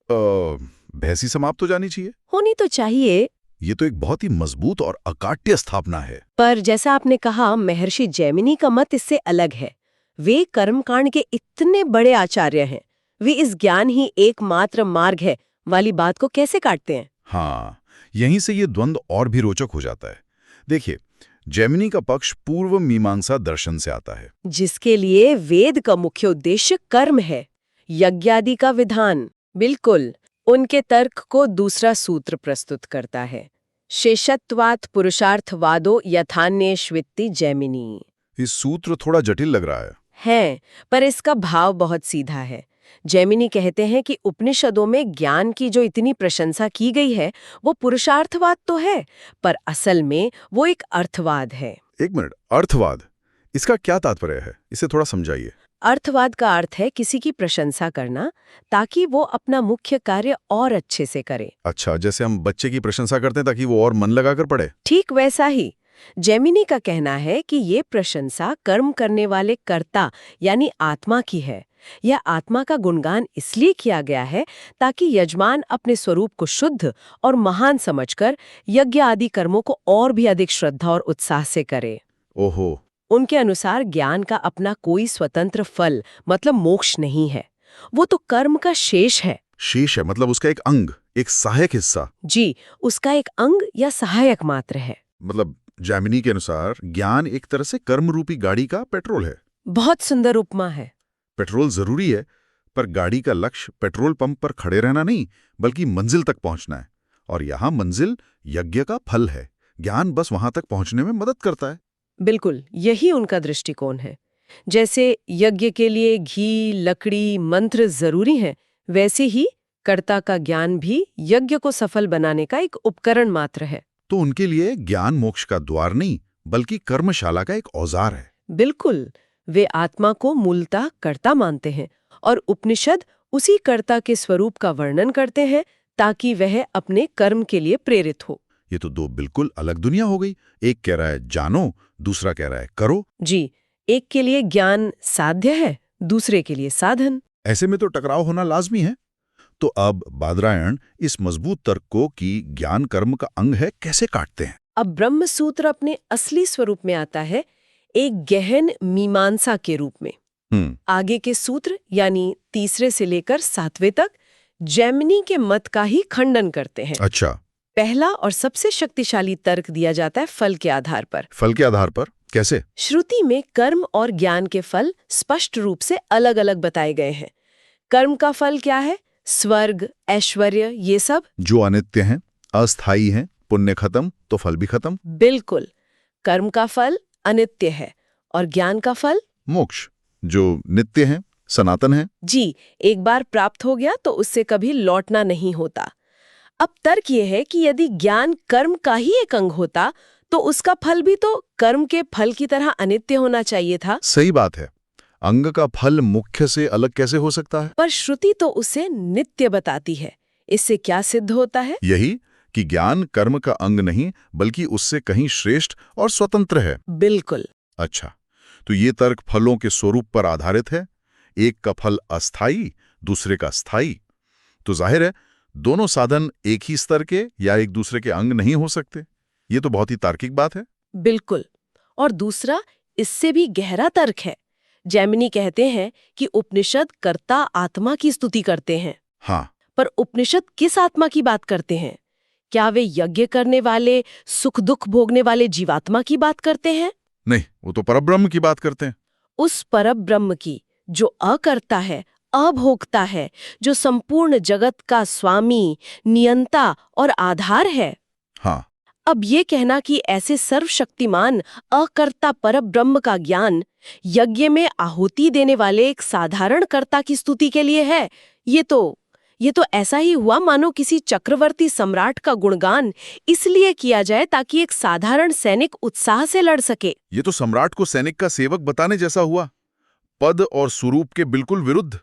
बहस ही समाप्त हो जानी चाहिए। होनी तो चाहिए। ये तो एक बहुत ही मजबूत और अकाट्य स्थापना है। पर जैसा आपने कहा, महर्षि जैमिनी का मत इससे अलग है। वे कर्मकांड के इतने बड़े आचार्य हैं, वे इस ज्ञान ही एकमात्र मार्ग है वाली बात को कैसे काटते हैं? हाँ, यहीं से ये द्वंद्व और भी रोचक हो जाता है। देखिए, जैमिनी का पक्ष पूर्व मीमांसा दर्शन से आता है, जिसके लिए वेद का मुख्य उद्देश्य कर्म है, यज्ञादि का विधान। बिल्कुल, उनके तर्क को दूसरा सूत्र प्रस्तुत करता है, शेषत्वात् पुरुषार्थवादो यथान्येष्विति जैमिनी। इस सूत्र थोड़ा जटिल लग रहा है, पर इसका भाव बहुत सीधा है। जैमिनी कहते हैं कि उपनिषदों में ज्ञान की जो इतनी प्रशंसा की गई है, वो पुरुषार्थवाद तो है, पर असल में वो एक अर्थवाद है। एक मिनट, अर्थवाद, इसका क्या तात्पर्य है? इसे थोड़ा समझाइए। अर्थवाद का अर्थ है किसी की प्रशंसा करना ताकि वो अपना मुख्य कार्य और अच्छे से करे। अच्छा, जैसे हम बच्चे की प्रशंसा करते हैं ताकि वो और मन लगाकर पढ़े। ठीक वैसा ही जैमिनी का कहना है कि ये प्रशंसा कर्म करने वाले कर्ता यानी आत्मा की है। यह आत्मा का गुणगान इसलिए किया गया है ताकि यजमान अपने स्वरूप को शुद्ध और महान समझकर यज्ञ आदि कर्मों को और भी अधिक श्रद्धा और उत्साह से करे। ओहो। उनके अनुसार ज्ञान का अपना कोई स्वतंत्र फल मतलब मोक्ष नहीं है, वो तो कर्म का शेष है। शेष है मतलब उसका एक अंग, एक सहायक हिस्सा। जी, उसका एक अंग या सहायक मात्र है। मतलब जैमिनी के अनुसार ज्ञान एक तरह से कर्म रूपी गाड़ी का पेट्रोल है। बहुत सुंदर उपमा है। पेट्रोल जरूरी है, पर गाड़ी का लक्ष्य पेट्रोल पंप पर खड़े रहना नहीं, बल्कि मंजिल तक पहुंचना है। और यहाँ मंजिल यज्ञ का फल है। ज्ञान बस वहां तक पहुंचने में मदद करता है। बिल्कुल, यही उनका दृष्टिकोण है। जैसे यज्ञ के लिए घी, लकड़ी, मंत्र जरूरी हैं, वैसे ही कर्ता का ज्ञान भी यज्ञ को सफल बनाने का एक उपकरण मात्र है। तो उनके लिए ज्ञान मोक्ष का द्वार नहीं, बल्कि कर्मशाला का एक औजार है। बिल्कुल, वे आत्मा को मूलतः कर्ता मानते हैं और उपनिषद उसी कर्ता के स्वरूप का वर्णन करते हैं ताकि वह अपने कर्म के लिए प्रेरित हो। ये तो दो बिल्कुल अलग दुनिया हो गई। एक कह रहा है जानो, दूसरा कह रहा है करो। जी, एक के लिए ज्ञान साध्य है, दूसरे के लिए साधन। ऐसे में तो टकराव होना लाजमी है। तो अब बादरायण इस मजबूत तर्क को कि ज्ञान कर्म का अंग है कैसे काटते हैं? अब ब्रह्म सूत्र अपने असली स्वरूप में आता है एक गहन मीमांसा के रूप में। आगे के सूत्र यानी तीसरे से लेकर 7वें तक जैमिनी के मत का ही खंडन करते हैं। अच्छा। पहला और सबसे शक्तिशाली तर्क दिया जाता है फल के आधार पर। फल के आधार पर कैसे? श्रुति में कर्म और ज्ञान के फल स्पष्ट रूप से अलग अलग बताए गए हैं। कर्म का फल क्या है? स्वर्ग, ऐश्वर्य, ये सब जो अनित्य हैं, अस्थायी हैं। पुण्य खत्म तो फल भी खत्म। बिल्कुल, कर्म का फल अनित्य है और ज्ञान का फल मोक्ष, जो नित्य है, सनातन है। जी, एक बार प्राप्त हो गया तो उससे कभी लौटना नहीं होता। अब तर्क ये है कि यदि ज्ञान कर्म का ही एक अंग होता तो उसका फल भी तो कर्म के फल की तरह अनित्य होना चाहिए था। सही बात है। अंग का फल मुख्य से अलग कैसे हो सकता है? पर श्रुति तो उसे नित्य बताती है। इससे क्या सिद्ध होता है? यही कि ज्ञान कर्म का अंग नहीं, बल्कि उससे कहीं श्रेष्ठ और स्वतंत्र है। बिल्कुल। अच्छा, तो ये तर्क फलों के स्वरूप पर आधारित है। एक का फल अस्थायी, दूसरे का स्थायी। तो जाहिर है दोनों साधन एक ही स्तर के या एक दूसरे के अंग नहीं हो सकते। ये तो बहुत ही तार्किक बात है। बिल्कुल। और दूसरा इससे भी गहरा तर्क है। जैमिनी कहते हैं कि उपनिषद कर्ता आत्मा की स्तुति करते हैं। हाँ। पर उपनिषद किस आत्मा की बात करते हैं? क्या वे यज्ञ करने वाले, सुख दुख भोगने वाले जीवात्मा की बात करते हैं? नहीं, वो तो परब्रह्म की बात करते हैं। उस परब्रह्म की जो अकर्ता है, अभोक्ता है, जो संपूर्ण जगत का स्वामी, नियंता और आधार है। हाँ। अब ये कहना कि ऐसे सर्वशक्तिमान अकर्ता परब्रह्म का ज्ञान यज्ञ में आहुति देने वाले एक साधारण कर्ता की स्तुति के लिए है, ये ये तो ऐसा ही हुआ मानो किसी चक्रवर्ती सम्राट का गुणगान इसलिए किया जाए ताकि एक साधारण सैनिक उत्साह से लड़ सके। ये तो सम्राट को सैनिक का सेवक बताने जैसा हुआ, पद और स्वरूप के बिल्कुल विरुद्ध।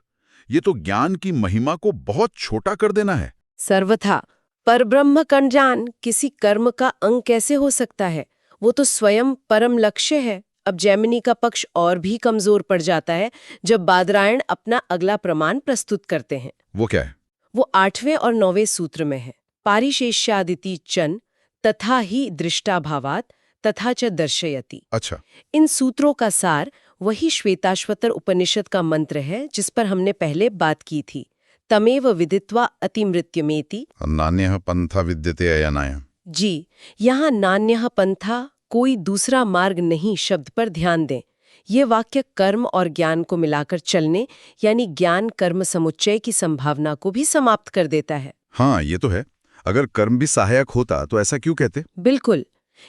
ये तो ज्ञान की महिमा को बहुत छोटा कर देना है। सर्वथा परब्रह्म का ज्ञान किसी कर्म का अंग कैसे हो सकता है? वो तो स्वयं परम लक्ष्य है। अब जैमिनी का पक्ष और भी कमजोर पड़ जाता है जब बादरायण अपना अगला प्रमाण प्रस्तुत करते हैं। वो क्या है? वो 8वें और 9वें सूत्र में है। पारिशेष्यादिति चन तथा ही दृष्टाभावात तथा च दर्शयति। अच्छा, इन सूत्रों का सार वही श्वेताश्वतर उपनिषद का मंत्र है जिस पर हमने पहले बात की थी। तमेव विदित्वा अतिमृत्युमेति। नान्यः पंथा विद्यते अयनाय। जी, यहाँ नान्यः पंथा, कोई दूसरा मार्ग नहीं शब्द पर ध्यान दें। ये वाक्य कर्म और ज्ञान को मिलाकर चलने यानी ज्ञान कर्म समुच्चय की संभावना को भी समाप्त कर देता है। हाँ, ये तो है। अगर कर्म भी सहायक होता तो ऐसा क्यों कहते? बिल्कुल,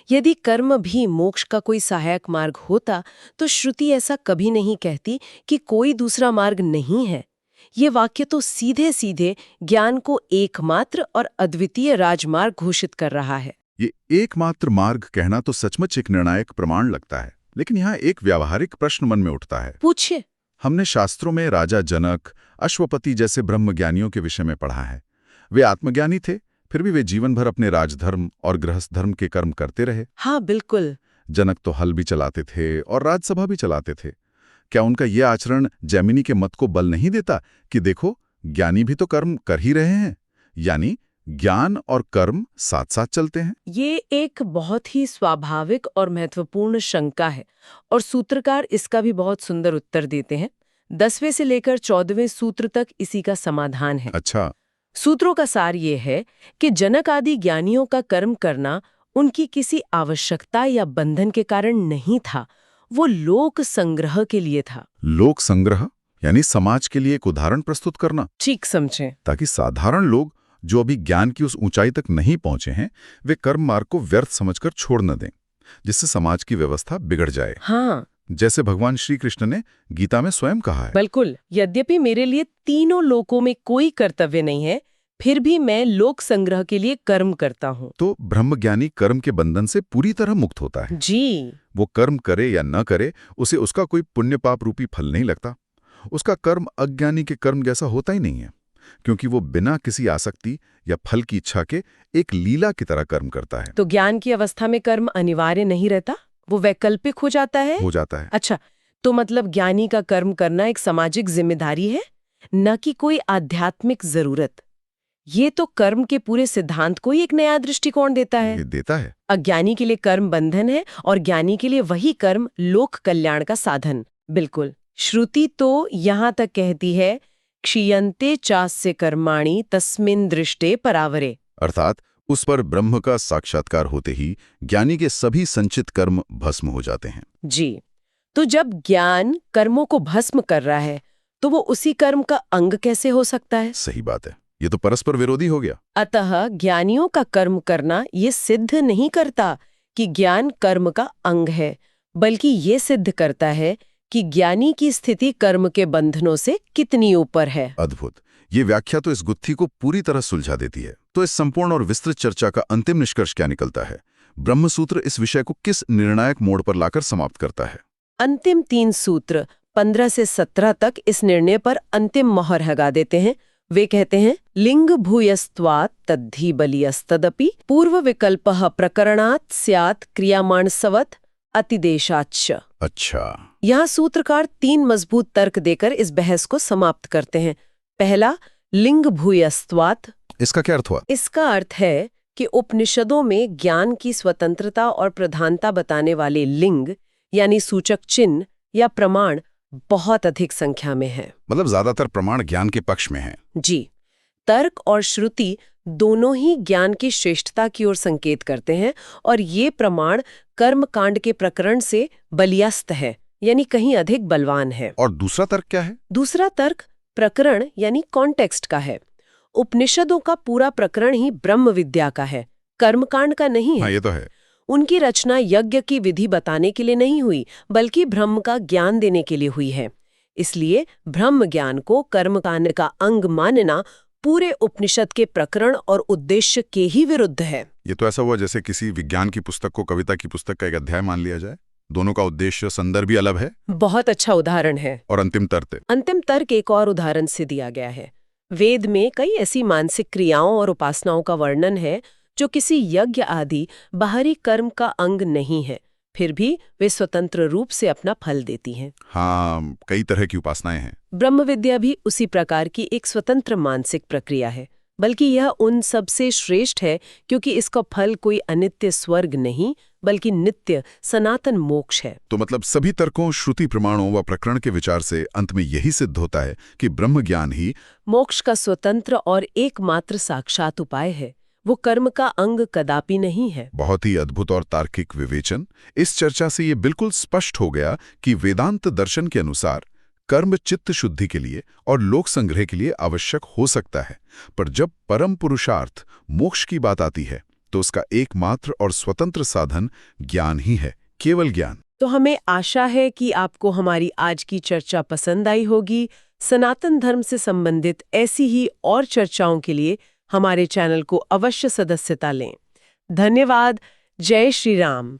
यदि कर्म भी मोक्ष का कोई सहायक मार्ग होता तो श्रुति ऐसा कभी नहीं कहती कि कोई दूसरा मार्ग नहीं है। ये वाक्य तो सीधे सीधे ज्ञान को एकमात्र और अद्वितीय राजमार्ग घोषित कर रहा है। ये एकमात्र मार्ग कहना तो सचमुच एक निर्णायक प्रमाण लगता है, लेकिन यहाँ एक व्यावहारिक प्रश्न मन में उठता है। पूछिए। हमने शास्त्रों में राजा जनक, अश्वपति जैसे ब्रह्मज्ञानियों के विषय में पढ़ा है। वे आत्मज्ञानी थे, फिर भी वे जीवन भर अपने राजधर्म और गृहस्थ धर्म के कर्म करते रहे। हाँ, बिल्कुल। जनक तो हल भी चलाते थे और राजसभा भी चलाते थे। क्या उनका ये आचरण जैमिनी के मत को बल नहीं देता कि देखो, ज्ञानी भी तो कर्म कर ही रहे हैं, यानी ज्ञान और कर्म साथ साथ चलते हैं? ये एक बहुत ही स्वाभाविक और महत्वपूर्ण शंका है और सूत्रकार इसका भी बहुत सुंदर उत्तर देते हैं। 10वें से लेकर 14वें सूत्र तक इसी का समाधान है। अच्छा। सूत्रों का सार ये है कि जनक आदि ज्ञानियों का कर्म करना उनकी किसी आवश्यकता या बंधन के कारण नहीं था, वो लोक संग्रह के लिए था। लोक संग्रह यानी समाज के लिए एक उदाहरण प्रस्तुत करना। ठीक समझे। ताकि साधारण लोग जो अभी ज्ञान की उस ऊंचाई तक नहीं पहुंचे हैं, वे कर्म मार्ग को व्यर्थ समझकर छोड़ न दें, जिससे समाज की व्यवस्था बिगड़ जाए। हाँ, जैसे भगवान श्री कृष्ण ने गीता में स्वयं कहा है। बिल्कुल। यद्यपि मेरे लिए तीनों लोकों में कोई कर्तव्य नहीं है, फिर भी मैं लोक संग्रह के लिए कर्म करता हूँ। तो ब्रह्मज्ञानी कर्म के बंधन से पूरी तरह मुक्त होता है। जी। वो कर्म करे या न करे, उसे उसका कोई पुण्य पाप रूपी फल नहीं लगता। उसका कर्म अज्ञानी के कर्म जैसा होता ही नहीं है, क्योंकि वो बिना किसी आसक्ति या फल की इच्छा के एक लीला की तरह कर्म करता है। तो ज्ञान की अवस्था में कर्म अनिवार्य नहीं रहता, वो वैकल्पिक हो जाता है। अच्छा, तो मतलब ज्ञानी का कर्म करना एक सामाजिक जिम्मेदारी है, न कि कोई आध्यात्मिक जरूरत। ये तो कर्म के पूरे सिद्धांत को ही एक नया दृष्टिकोण देता है। ये देता है। अज्ञानी के लिए कर्म बंधन है और ज्ञानी के लिए वही कर्म लोक कल्याण का साधन। बिल्कुल। श्रुति तो यहाँ तक कहती है, क्षीयन्ते चास्य कर्माणि तस्मिन् दृष्टे परावरे। अर्थात उस पर ब्रह्म का साक्षात्कार होते ही ज्ञानी के सभी संचित कर्म भस्म हो जाते हैं। जी। तो जब ज्ञान कर्मों को भस्म कर रहा है, तो वो उसी कर्म का अंग कैसे हो सकता है? सही बात है, ये तो परस्पर विरोधी हो गया। अतः ज्ञानियों का कर्म करना ये सिद्ध नहीं करता कि ज्ञान कर्म का अंग है, बल्कि ये सिद्ध करता है कि ज्ञानी की स्थिति कर्म के बंधनों से कितनी ऊपर है। अद्भुत। ये व्याख्या तो इस गुत्थी को पूरी तरह सुलझा देती है। तो इस संपूर्ण और विस्तृत चर्चा का अंतिम निष्कर्ष क्या निकलता है? ब्रह्मसूत्र इस विषय को किस निर्णायक मोड़ पर लाकर समाप्त करता है? अंतिम 3 सूत्र 15 से 17 तक इस निर्णय पर अंतिम मोहर लगा देते हैं। वे कहते हैं, लिंग भूयस्त्वात् तद्धि बलियस्तदपि पूर्व विकल्पः प्रकरणात् स्यात् क्रियामाणसवत् अतिदेशाच्च। अच्छा। यहाँ सूत्रकार 3 मजबूत तर्क देकर इस बहस को समाप्त करते हैं। पहला, लिंग भूयस्त्वात्। इसका क्या अर्थ हुआ? इसका अर्थ है कि उपनिषदों में ज्ञान की स्वतंत्रता और प्रधानता बताने वाले लिंग यानी सूचक चिन्ह या प्रमाण बहुत अधिक संख्या में है। मतलब ज्यादातर प्रमाण ज्ञान के पक्ष में हैं। जी। तर्क और श्रुति दोनों ही ज्ञान की श्रेष्ठता की ओर संकेत करते हैं और ये प्रमाण कर्मकांड के प्रकरण से बलियस्त है, यानी कहीं अधिक बलवान है। और दूसरा तर्क क्या है? दूसरा तर्क प्रकरण यानी कॉन्टेक्स्ट का है। उपनिषदों का पूरा प्रकरण ही ब्रह्म विद्या का है, कर्मकांड का नहीं है। हाँ, ये तो है। उनकी रचना यज्ञ की विधि बताने के लिए नहीं हुई, बल्कि ब्रह्म का ज्ञान देने के लिए हुई है। इसलिए ब्रह्म ज्ञान को कर्मकांड का अंग मानना पूरे उपनिषद के प्रकरण और उद्देश्य के ही विरुद्ध है। ये तो ऐसा हुआ जैसे किसी विज्ञान की पुस्तक को कविता की पुस्तक का एक अध्याय मान लिया जाए। दोनों का उद्देश्य संदर्भ भी अलग है। बहुत अच्छा उदाहरण है। और अंतिम तर्क एक और उदाहरण से दिया गया है। वेद में कई ऐसी मानसिक क्रियाओं और उपासनाओं का वर्णन है जो किसी यज्ञ आदि बाहरी कर्म का अंग नहीं है, फिर भी वे स्वतंत्र रूप से अपना फल देती हैं। हाँ, कई तरह की उपासनाएं हैं। ब्रह्म विद्या भी उसी प्रकार की एक स्वतंत्र मानसिक प्रक्रिया है, बल्कि यह उन सबसे श्रेष्ठ है क्योंकि इसका फल कोई अनित्य स्वर्ग नहीं बल्कि नित्य सनातन मोक्ष है। तो मतलब सभी तर्कों, श्रुति प्रमाणों व प्रकरण के विचार से अंत में यही सिद्ध होता है कि ब्रह्म ज्ञान ही मोक्ष का स्वतंत्र और एकमात्र साक्षात उपाय है। वो कर्म का अंग कदापि नहीं है। बहुत ही अद्भुत और तार्किक विवेचन। इस चर्चा से ये बिल्कुल स्पष्ट हो गया कि वेदांत दर्शन के अनुसार कर्म चित्त शुद्धि के लिए और लोक संग्रह के लिए आवश्यक हो सकता है, पर जब परम पुरुषार्थ मोक्ष की बात आती है तो उसका एकमात्र और स्वतंत्र साधन ज्ञान ही है, केवल ज्ञान। तो हमें आशा है कि आपको हमारी आज की चर्चा पसंद आई होगी। सनातन धर्म से संबंधित ऐसी ही और चर्चाओं के लिए हमारे चैनल को अवश्य सदस्यता लें। धन्यवाद। जय श्री राम।